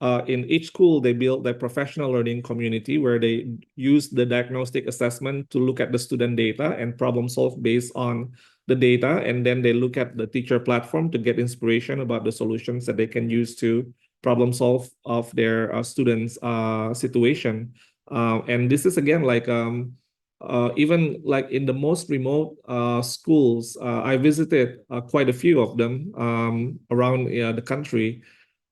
in each school, they build their professional learning community where they use the diagnostic assessment to look at the student data and problem solve based on the data. And then they look at the teacher platform to get inspiration about the solutions that they can use to problem solve of their students' situation. And this is again like even like in the most remote schools, I visited quite a few of them around the country.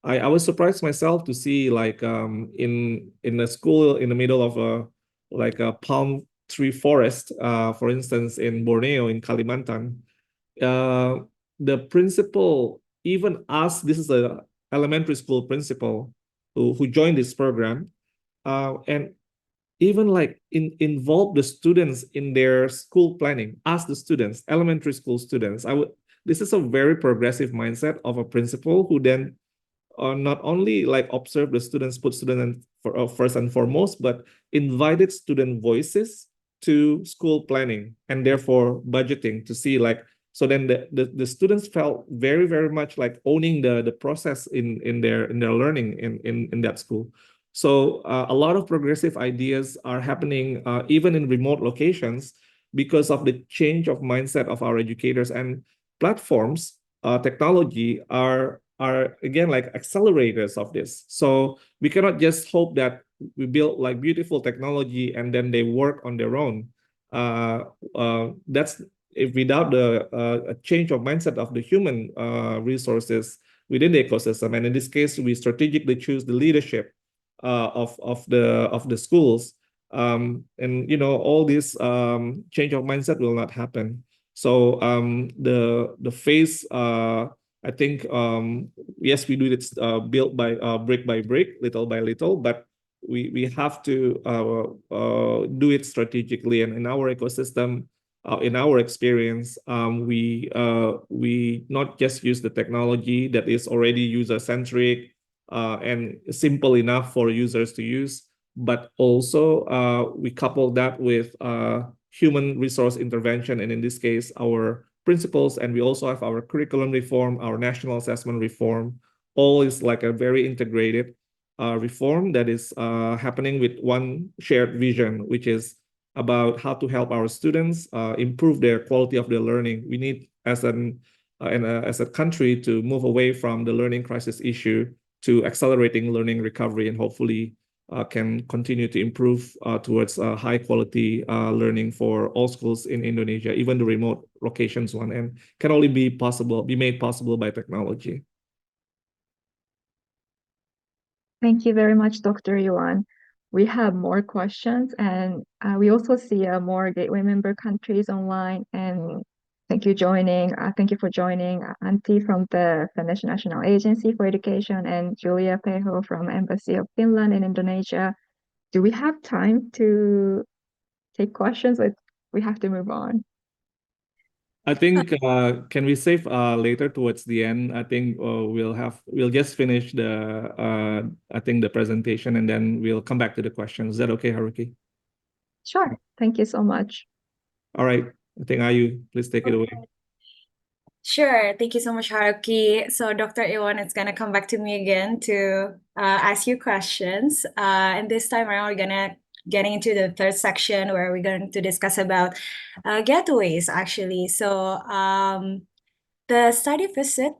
I was surprised myself to see like in a school in the middle of a palm tree forest, for instance, in Borneo, in Kalimantan, the principal even asked, this is a elementary school principal who joined this program, and even like involve the students in their school planning, ask the students, elementary school students. This is a very progressive mindset of a principal who then not only like observe the students, put students first and foremost, but invited student voices to school planning and therefore budgeting to see like, so then the students felt very, very much like owning the process in their learning in that school. So a lot of progressive ideas are happening even in remote locations because of the change of mindset of our educators, and platforms, technology are again like accelerators of this. So we cannot just hope that we build like beautiful technology and then they work on their own. That's without the change of mindset of the human resources within the ecosystem. And in this case, we strategically choose the leadership of the schools, and you know all this change of mindset will not happen. So the phase, I think yes, we do it built by brick by brick, little by little, but we have to do it strategically. And in our ecosystem, in our experience, we not just use the technology that is already user-centric and simple enough for users to use, but also we couple that with human resource intervention, and in this case, our principles, and we also have our curriculum reform, our national assessment reform. All is like a very integrated reform that is happening with one shared vision, which is about how to help our students improve their quality of their learning. We need, as a country, to move away from the learning crisis issue to accelerating learning recovery, and hopefully can continue to improve towards high quality learning for all schools in Indonesia, even the remote locations one, and can only be made possible by technology. Thank you very much, Dr. Yuan. We have more questions, and we also see more Gateway member countries online. And thank you for joining Antti from the Finnish National Agency for Education and Julia Peho from Embassy of Finland in Indonesia. Do we have time to take questions, or we have to move on? I think can we save later towards the end? I think we'll just finish the presentation, and then we'll come back to the questions. Is that okay, Haruki? Sure. Thank you so much. All right. I think Ayu, please take it away. Sure. Thank you so much, Haruki. So Dr. Iwan, it's going to come back to me again to ask you questions. And this time around, we're going to getting into the third section where we're going to discuss about getaways, actually. So the study visit,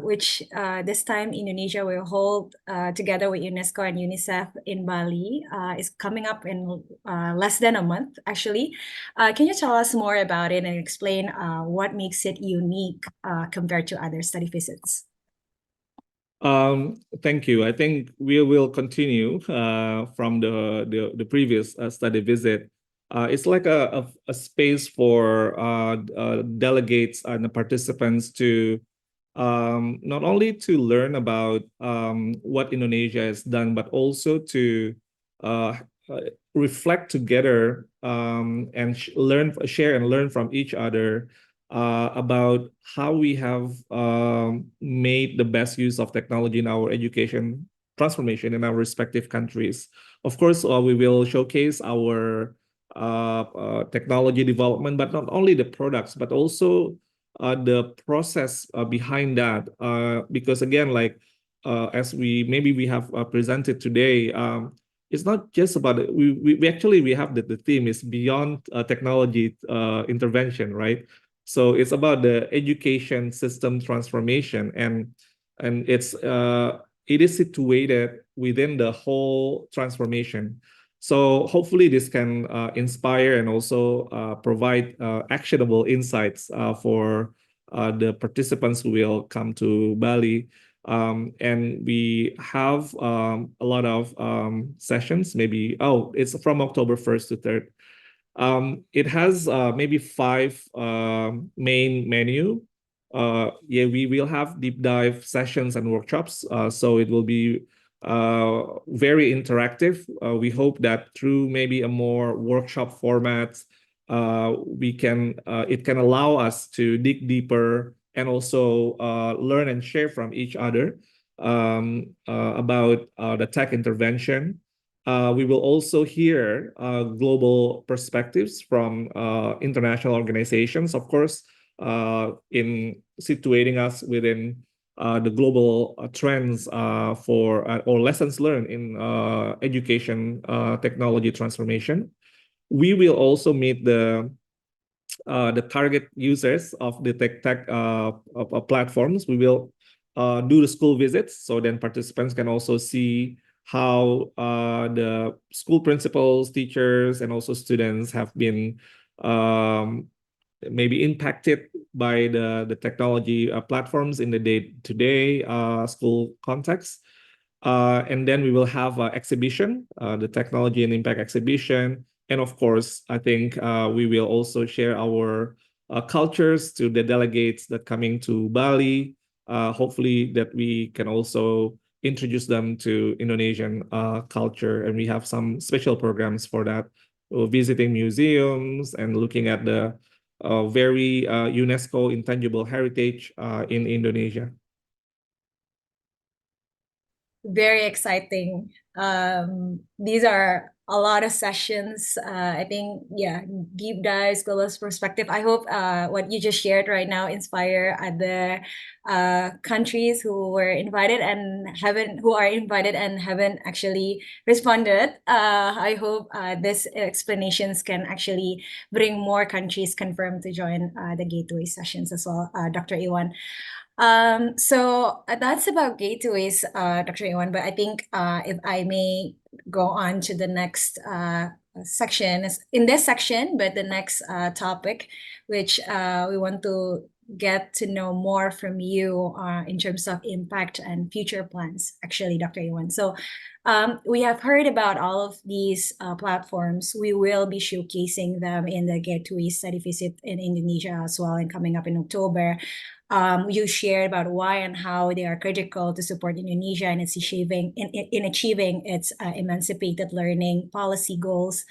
which this time Indonesia will hold together with UNESCO and UNICEF in Bali, is coming up in less than a month, actually. Can you tell us more about it and explain what makes it unique compared to other study visits? Thank you. I think we will continue from the previous study visit. It's like a space for delegates and the participants to not only to learn about what Indonesia has done, but also to reflect together and share and learn from each other about how we have made the best use of technology in our education transformation in our respective countries. Of course, we will showcase our technology development, but not only the products, but also the process behind that. Because again, like as we have presented today, it's not just about it. We actually have the theme is beyond technology intervention, right? So it's about the education system transformation, and it is situated within the whole transformation. So hopefully this can inspire and also provide actionable insights for the participants who will come to Bali. And we have a lot of sessions, maybe, it's from October 1st to 3rd. It has maybe 5 main menu. We will have deep dive sessions and workshops. So it will be very interactive. We hope that through maybe a more workshop format, it can allow us to dig deeper and also learn and share from each other about the tech intervention. We will also hear global perspectives from international organizations, of course, in situating us within the global trends or lessons learned in education technology transformation. We will also meet the target users of the tech platforms. We will do the school visits, so then participants can also see how the school principals, teachers, and also students have been maybe impacted by the technology platforms in the day-to-day school context. And then we will have an exhibition, the Technology and Impact exhibition. And of course, I think we will also share our cultures to the delegates that coming to Bali. Hopefully that we can also introduce them to Indonesian culture. And we have some special programs for that, visiting museums and looking at the very UNESCO intangible heritage in Indonesia. Very exciting. These are a lot of sessions. I think, deep dives, global perspective. I hope what you just shared right now inspire other countries who are invited and haven't actually responded. I hope these explanations can actually bring more countries confirmed to join the Gateway sessions as well, Dr. Iwan. So that's about gateways, Dr. Iwan, but I think if I may go on to the next section, in this section, but the next topic, which we want to get to know more from you in terms of impact and future plans, actually, Dr. Iwan. So we have heard about all of these platforms. We will be showcasing them in the Gateway study visit in Indonesia as well, and coming up in October. You shared about why and how they are critical to support Indonesia in its achieving its emancipated learning policy goals.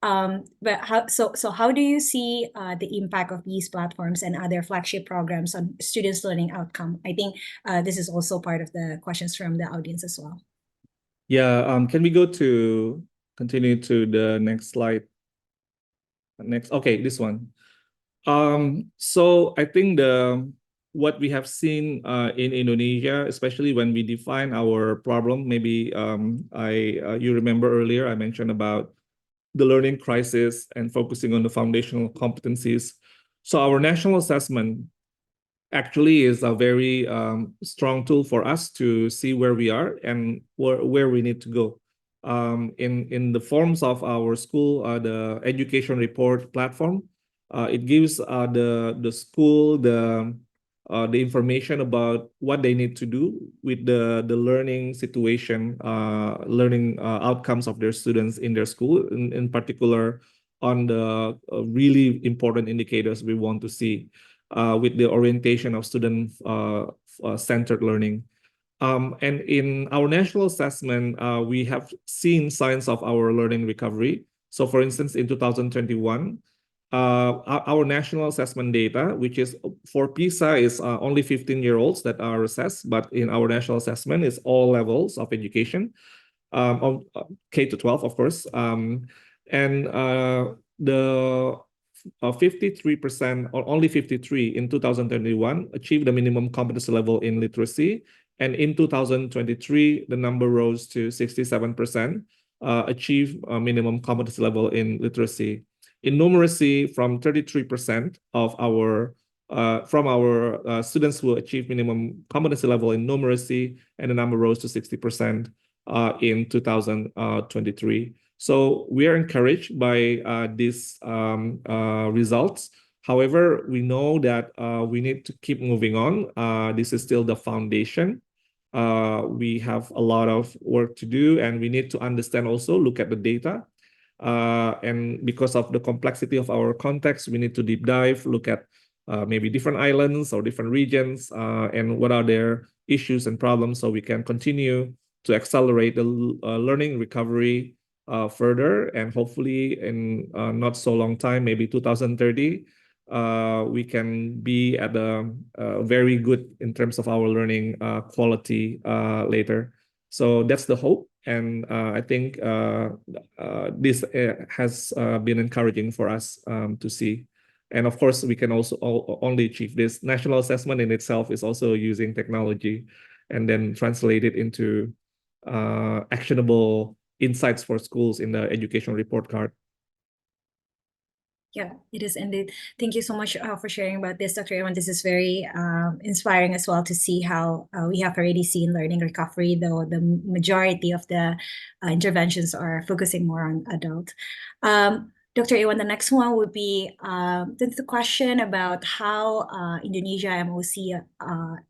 But how do you see the impact of these platforms and other flagship programs on students' learning outcome? I think this is also part of the questions from the audience as well. Yeah, can we continue to the next slide? Next, okay, this one. So I think what we have seen in Indonesia, especially when we define our problem, maybe you remember earlier I mentioned about the learning crisis and focusing on the foundational competencies. So our national assessment actually is a very strong tool for us to see where we are and where we need to go. In the forms of our school, the education report platform, it gives the school the information about what they need to do with the learning situation, learning outcomes of their students in their school, in particular on the really important indicators we want to see with the orientation of student-centered learning. And in our national assessment, we have seen signs of our learning recovery. So for instance, in 2021, our national assessment data, which is for PISA, is only 15-year-olds that are assessed, but in our national assessment is all levels of education, K to 12, of course. And the 53%, or only 53 in 2021, achieved the minimum competency level in literacy. And in 2023, the number rose to 67%, achieve a minimum competency level in literacy. In numeracy, from 33% of our students who achieve minimum competency level in numeracy, and the number rose to 60% in 2023. So we are encouraged by these results. However, we know that we need to keep moving on. This is still the foundation. We have a lot of work to do, and we need to understand also, look at the data. And because of the complexity of our context, we need to deep dive, look at maybe different islands or different regions, and what are their issues and problems, so we can continue to accelerate the learning recovery further, and hopefully in not so long time, maybe 2030, we can be at a very good in terms of our learning quality later. So that's the hope, and I think this has been encouraging for us to see. And of course, we can also only achieve this. National assessment in itself is also using technology, and then translate it into actionable insights for schools in the education report card. Yeah, it is indeed. Thank you so much for sharing about this, Dr. Iwan. This is very inspiring as well to see how we have already seen learning recovery, though the majority of the interventions are focusing more on adult. Dr. Iwan, the next one would be the question about how Indonesia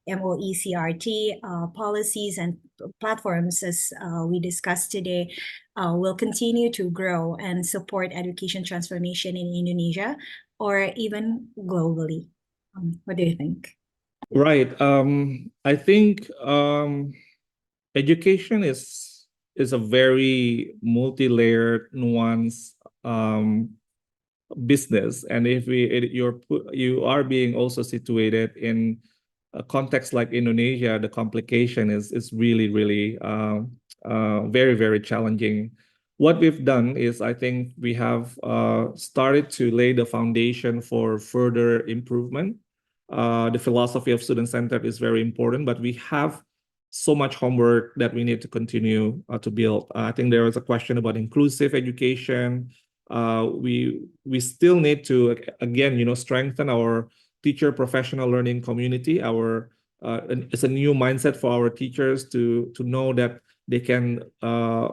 MOECRT policies and platforms, as we discussed today, will continue to grow and support education transformation in Indonesia or even globally. What do you think? Right. I think education is a very multi-layered, nuanced business, and if you are being also situated in a context like Indonesia, the complication is really very, very challenging. What we've done is, I think we have started to lay the foundation for further improvement. The philosophy of student-centered is very important, but we have so much homework that we need to continue to build. I think there was a question about inclusive education. We still need to, again, strengthen our teacher professional learning community, our it's a new mindset for our teachers to know that they can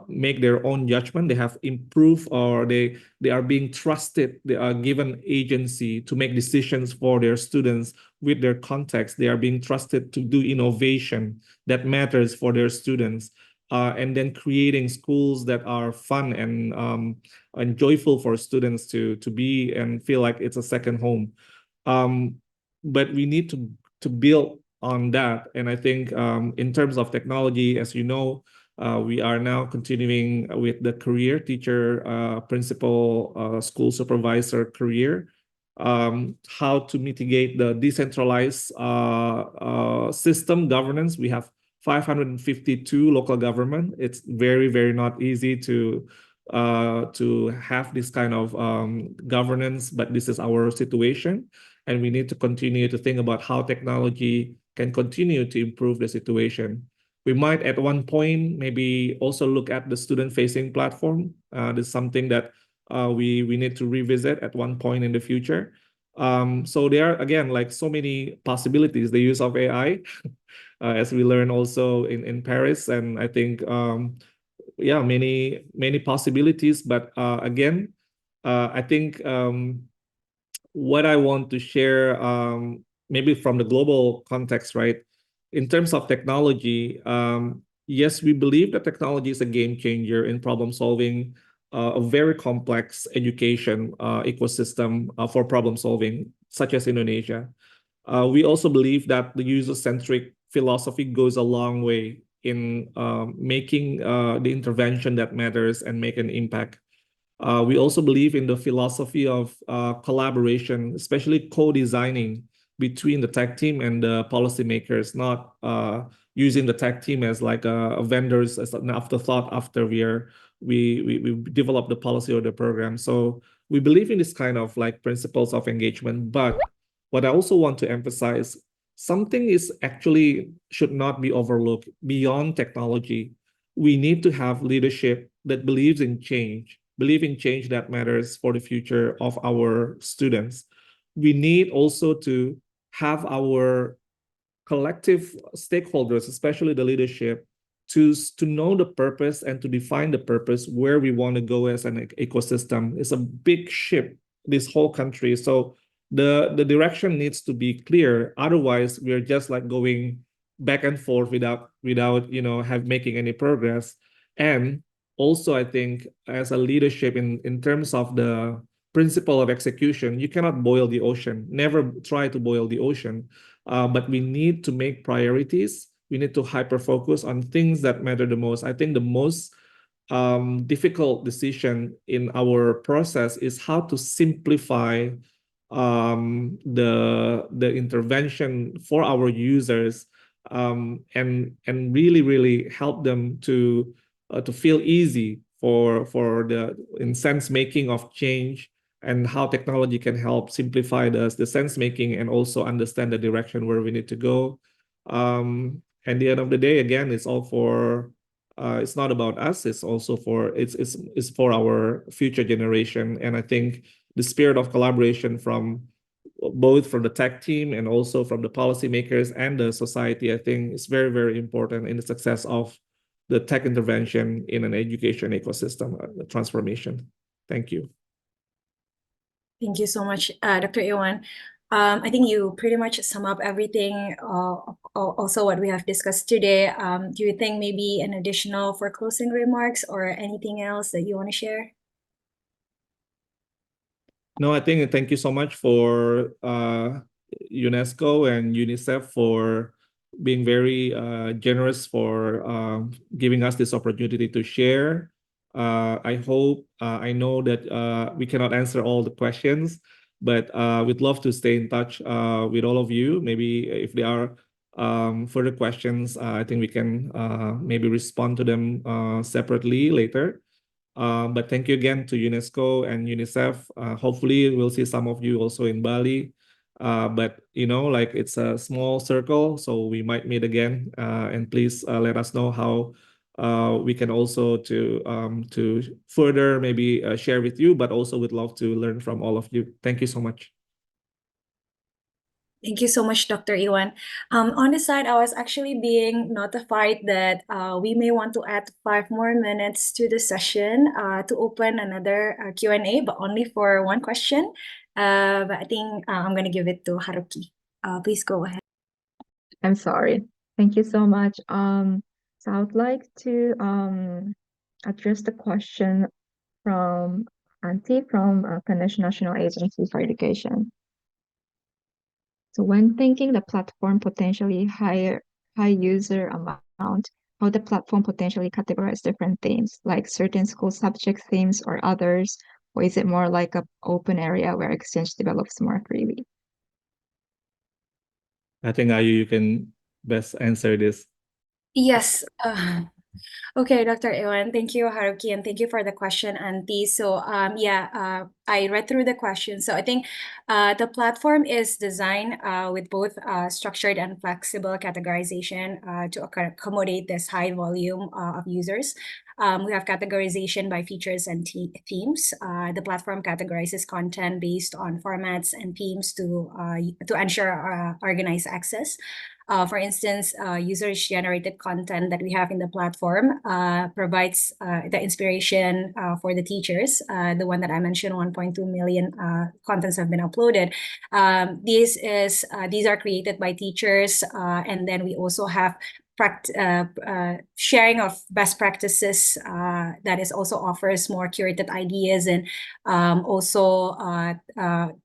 make their own judgment. They have improved, or they are being trusted. They are given agency to make decisions for their students with their context. They are being trusted to do innovation that matters for their students, and then creating schools that are fun and joyful for students to be and feel like it's a second home. But we need to build on that. And I think in terms of technology, as you know, we are now continuing with the career teacher, principal, school supervisor career, how to mitigate the decentralized system governance. We have 552 local government. It's very, very not easy to have this kind of governance, but this is our situation. And we need to continue to think about how technology can continue to improve the situation. We might at one point maybe also look at the student-facing platform. This is something that we need to revisit at one point in the future. So there are, again, like so many possibilities, the use of AI, as we learn also in Paris. And I think, yeah, many possibilities. But again, I think what I want to share, maybe from the global context, right? In terms of technology, yes, we believe that technology is a game changer in problem solving, a very complex education ecosystem for problem solving, such as Indonesia. We also believe that the user-centric philosophy goes a long way in making the intervention that matters and make an impact. We also believe in the philosophy of collaboration, especially co-designing between the tech team and the policymakers, not using the tech team as like a vendors as an afterthought after we develop the policy or the program. So we believe in this kind of like principles of engagement. But what I also want to emphasize, something is actually should not be overlooked beyond technology. We need to have leadership that believes in change, believe in change that matters for the future of our students. We need also to have our collective stakeholders, especially the leadership, to know the purpose and to define the purpose where we want to go as an ecosystem. It's a big ship, this whole country. So the direction needs to be clear. Otherwise, we're just like going back and forth without making any progress. And also, I think as a leadership in terms of the principle of execution, you cannot boil the ocean. Never try to boil the ocean. But we need to make priorities. We need to hyper-focus on things that matter the most. I think the most difficult decision in our process is how to simplify the intervention for our users, and really help them to feel easy for the sense making of change, and how technology can help simplify the sense making and also understand the direction where we need to go. At the end of the day, again, it's all for it's not about us, it's also for it's for our future generation. And I think the spirit of collaboration from both from the tech team and also from the policymakers and the society, I think is very, very important in the success of the tech intervention in an education ecosystem transformation. Thank you. Thank you so much, Dr. Iwan. I think you pretty much sum up everything, also what we have discussed today. Do you think maybe an additional for closing remarks or anything else that you want to share? No, I think thank you so much for UNESCO and UNICEF for being very generous for giving us this opportunity to share. I hope, I know that we cannot answer all the questions, but we'd love to stay in touch with all of you. Maybe if there are further questions, I think we can maybe respond to them separately later. But thank you again to UNESCO and UNICEF. Hopefully we'll see some of you also in Bali. But like it's a small circle, so we might meet again. And please let us know how we can also to further maybe share with you, but also would love to learn from all of you. Thank you so much. Thank you so much, Dr. Iwan. On the side, I was actually being notified that we may want to add 5 more minutes to the session to open another Q&A, but only for one question. But I think I'm going to give it to Haruki. Please go ahead. I'm sorry. Thank you so much. So I would like to address the question from Auntie from Finnish National Agency for Education. So when thinking the platform potentially high user amount, how the platform potentially categorize different themes, like certain school subject themes or others, or is it more like an open area where exchange develops more freely? I think Ayu, you can best answer this. Yes. Okay, Dr. Iwan, thank you, Haruki, and thank you for the question, Auntie. So, I read through the question. So I think the platform is designed with both structured and flexible categorization to accommodate this high volume of users. We have categorization by features and themes. The platform categorizes content based on formats and themes to ensure organized access. For instance, users-generated content that we have in the platform provides the inspiration for the teachers. The one that I mentioned, 1.2 million contents have been uploaded. These are created by teachers, and then we also have sharing of best practices that is also offers more curated ideas and also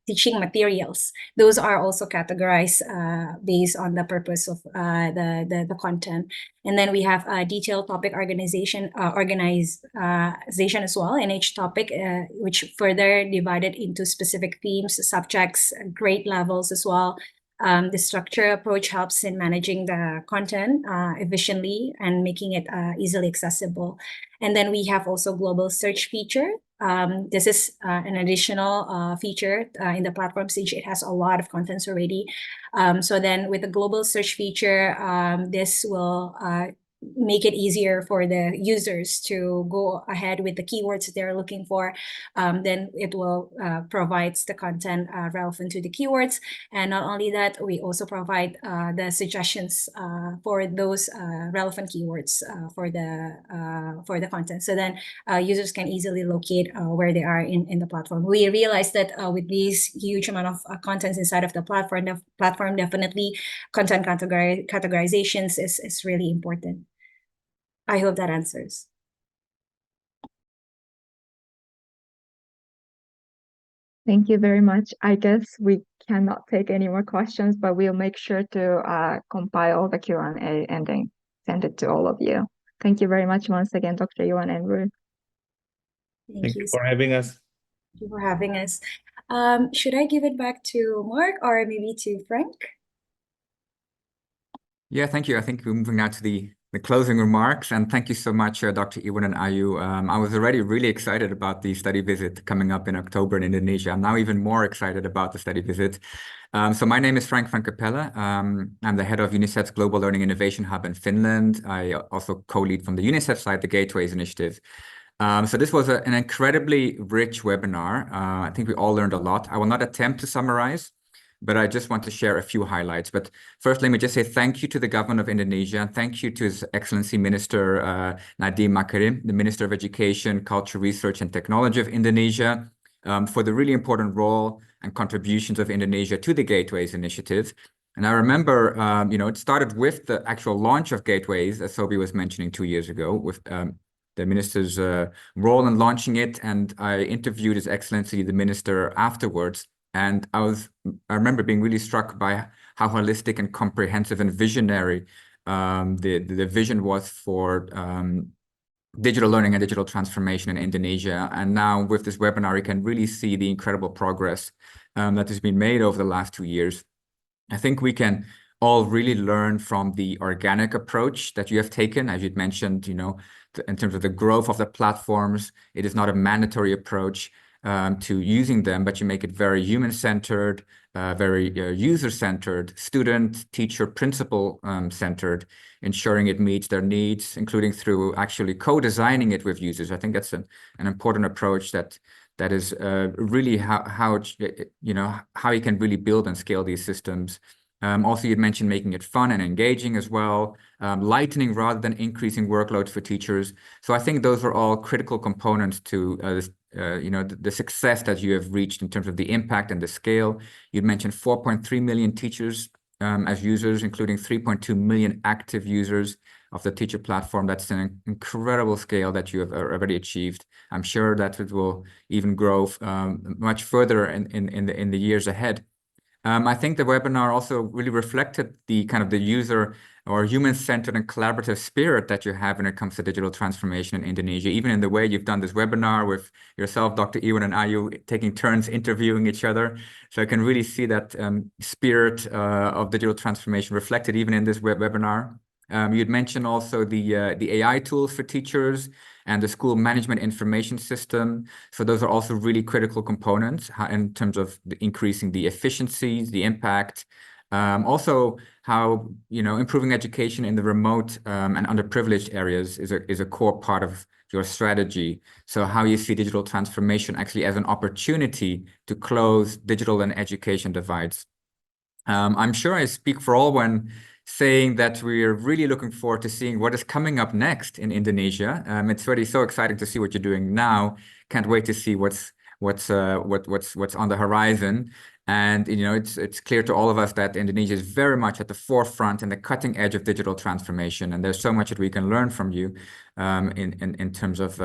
teaching materials. Those are also categorized based on the purpose of the content. And then we have a detailed topic organization as well in each topic, which further divided into specific themes, subjects, grade levels as well. The structure approach helps in managing the content efficiently and making it easily accessible. And then we have also global search feature. This is an additional feature in the platform stage. It has a lot of contents already. So then with the global search feature, this will make it easier for the users to go ahead with the keywords that they're looking for. Then it will provide the content relevant to the keywords. And not only that, we also provide the suggestions for those relevant keywords for the content. So then users can easily locate where they are in the platform. We realized that with these huge amount of contents inside of the platform definitely content categorizations is really important. I hope that answers. Thank you very much. I guess we cannot take any more questions, but we'll make sure to compile the Q&A and then send it to all of you. Thank you very much once again, Dr. Iwan and Ruth. Thank you for having us. Thank you for having us. Should I give it back to Mark or maybe to Frank? Yeah, thank you. I think we're moving now to the closing remarks, and thank you so much, Dr. Iwan and Ayu. I was already really excited about the study visit coming up in October in Indonesia. I'm now even more excited about the study visit. So my name is Frank Capella. I'm the head of UNICEF's Global Learning Innovation Hub in Finland. I also co-lead from the UNICEF side, the Gateways Initiative. So this was an incredibly rich webinar. I think we all learned a lot. I will not attempt to summarize, but I just want to share a few highlights. But first, let me just say thank you to the government of Indonesia, and thank you to His Excellency Minister Nadiem Makarim, the Minister of Education, Culture, Research and Technology of Indonesia, for the really important role and contributions of Indonesia to the Gateways Initiative. And I remember, it started with the actual launch of Gateways, as Sobi was mentioning 2 years ago, with the minister's role in launching it. And I interviewed His Excellency, the Minister, afterwards. And I remember being really struck by how holistic and comprehensive and visionary the vision was for digital learning and digital transformation in Indonesia. And now with this webinar, we can really see the incredible progress that has been made over the last 2 years. I think we can all really learn from the organic approach that you have taken, as you'd mentioned, in terms of the growth of the platforms. It is not a mandatory approach to using them, but you make it very human-centered, very user-centered, student, teacher, principal centered, ensuring it meets their needs, including through actually co-designing it with users. I think that's an important approach that that is really how you can really build and scale these systems. Also, you'd mentioned making it fun and engaging as well, lightening rather than increasing workloads for teachers. So I think those are all critical components to the success that you have reached in terms of the impact and the scale. You'd mentioned 4.3 million teachers as users, including 3.2 million active users of the teacher platform. That's an incredible scale that you have already achieved. I'm sure that it will even grow much further in the years ahead. I think the webinar also really reflected the kind of the user or human-centered and collaborative spirit that you have when it comes to digital transformation in Indonesia, even in the way you've done this webinar with yourself, Dr. Iwan, and Ayu taking turns interviewing each other. So I can really see that spirit of digital transformation reflected even in this webinar. You'd mentioned also the AI tools for teachers and the school management information system. So those are also really critical components in terms of increasing the efficiencies, the impact. Also, how improving education in the remote and underprivileged areas is a core part of your strategy. So how you see digital transformation actually as an opportunity to close digital and education divides. I'm sure I speak for all when saying that we're really looking forward to seeing what is coming up next in Indonesia. It's already so exciting to see what you're doing now. Can't wait to see what's on the horizon. And it's clear to all of us that Indonesia is very much at the forefront and the cutting edge of digital transformation. And there's so much that we can learn from you in terms of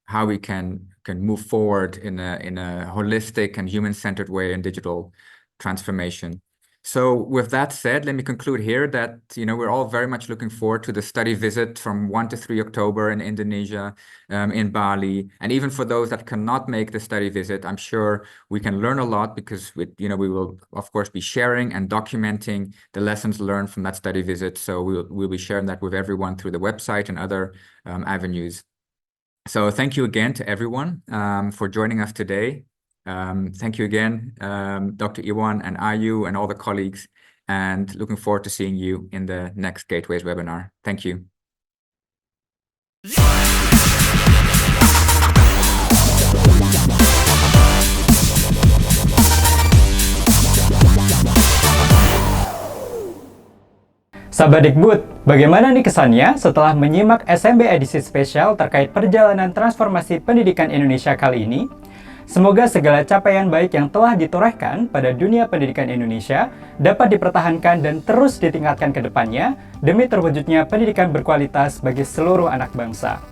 how we can move forward in a holistic and human-centered way in digital transformation. So with that said, let me conclude here that we're all very much looking forward to the study visit from 1 to 3 October in Indonesia, in Bali. And even for those that cannot make the study visit, I'm sure we can learn a lot because we will of course be sharing and documenting the lessons learned from that study visit. So we'll be sharing that with everyone through the website and other avenues. So thank you again to everyone for joining us today. Thank you again, Dr. Iwan and Ayu and all the colleagues, and looking forward to seeing you in the next Gateways webinar. Thank you. Sahabat Dikbud, bagaimana nih kesannya setelah menyimak SMB edisi spesial terkait perjalanan transformasi pendidikan Indonesia kali ini? Semoga segala capaian baik yang telah ditorehkan pada dunia pendidikan Indonesia dapat dipertahankan dan terus ditingkatkan ke depannya demi terwujudnya pendidikan berkualitas bagi seluruh anak bangsa.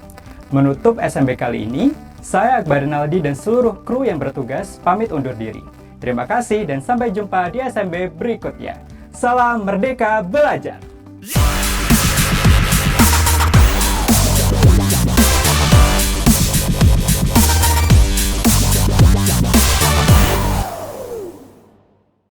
Menutup SMB kali ini, saya Akbar Rinaldi dan seluruh kru yang bertugas pamit undur diri. Terima kasih dan sampai jumpa di SMB berikutnya. Salam Merdeka Belajar!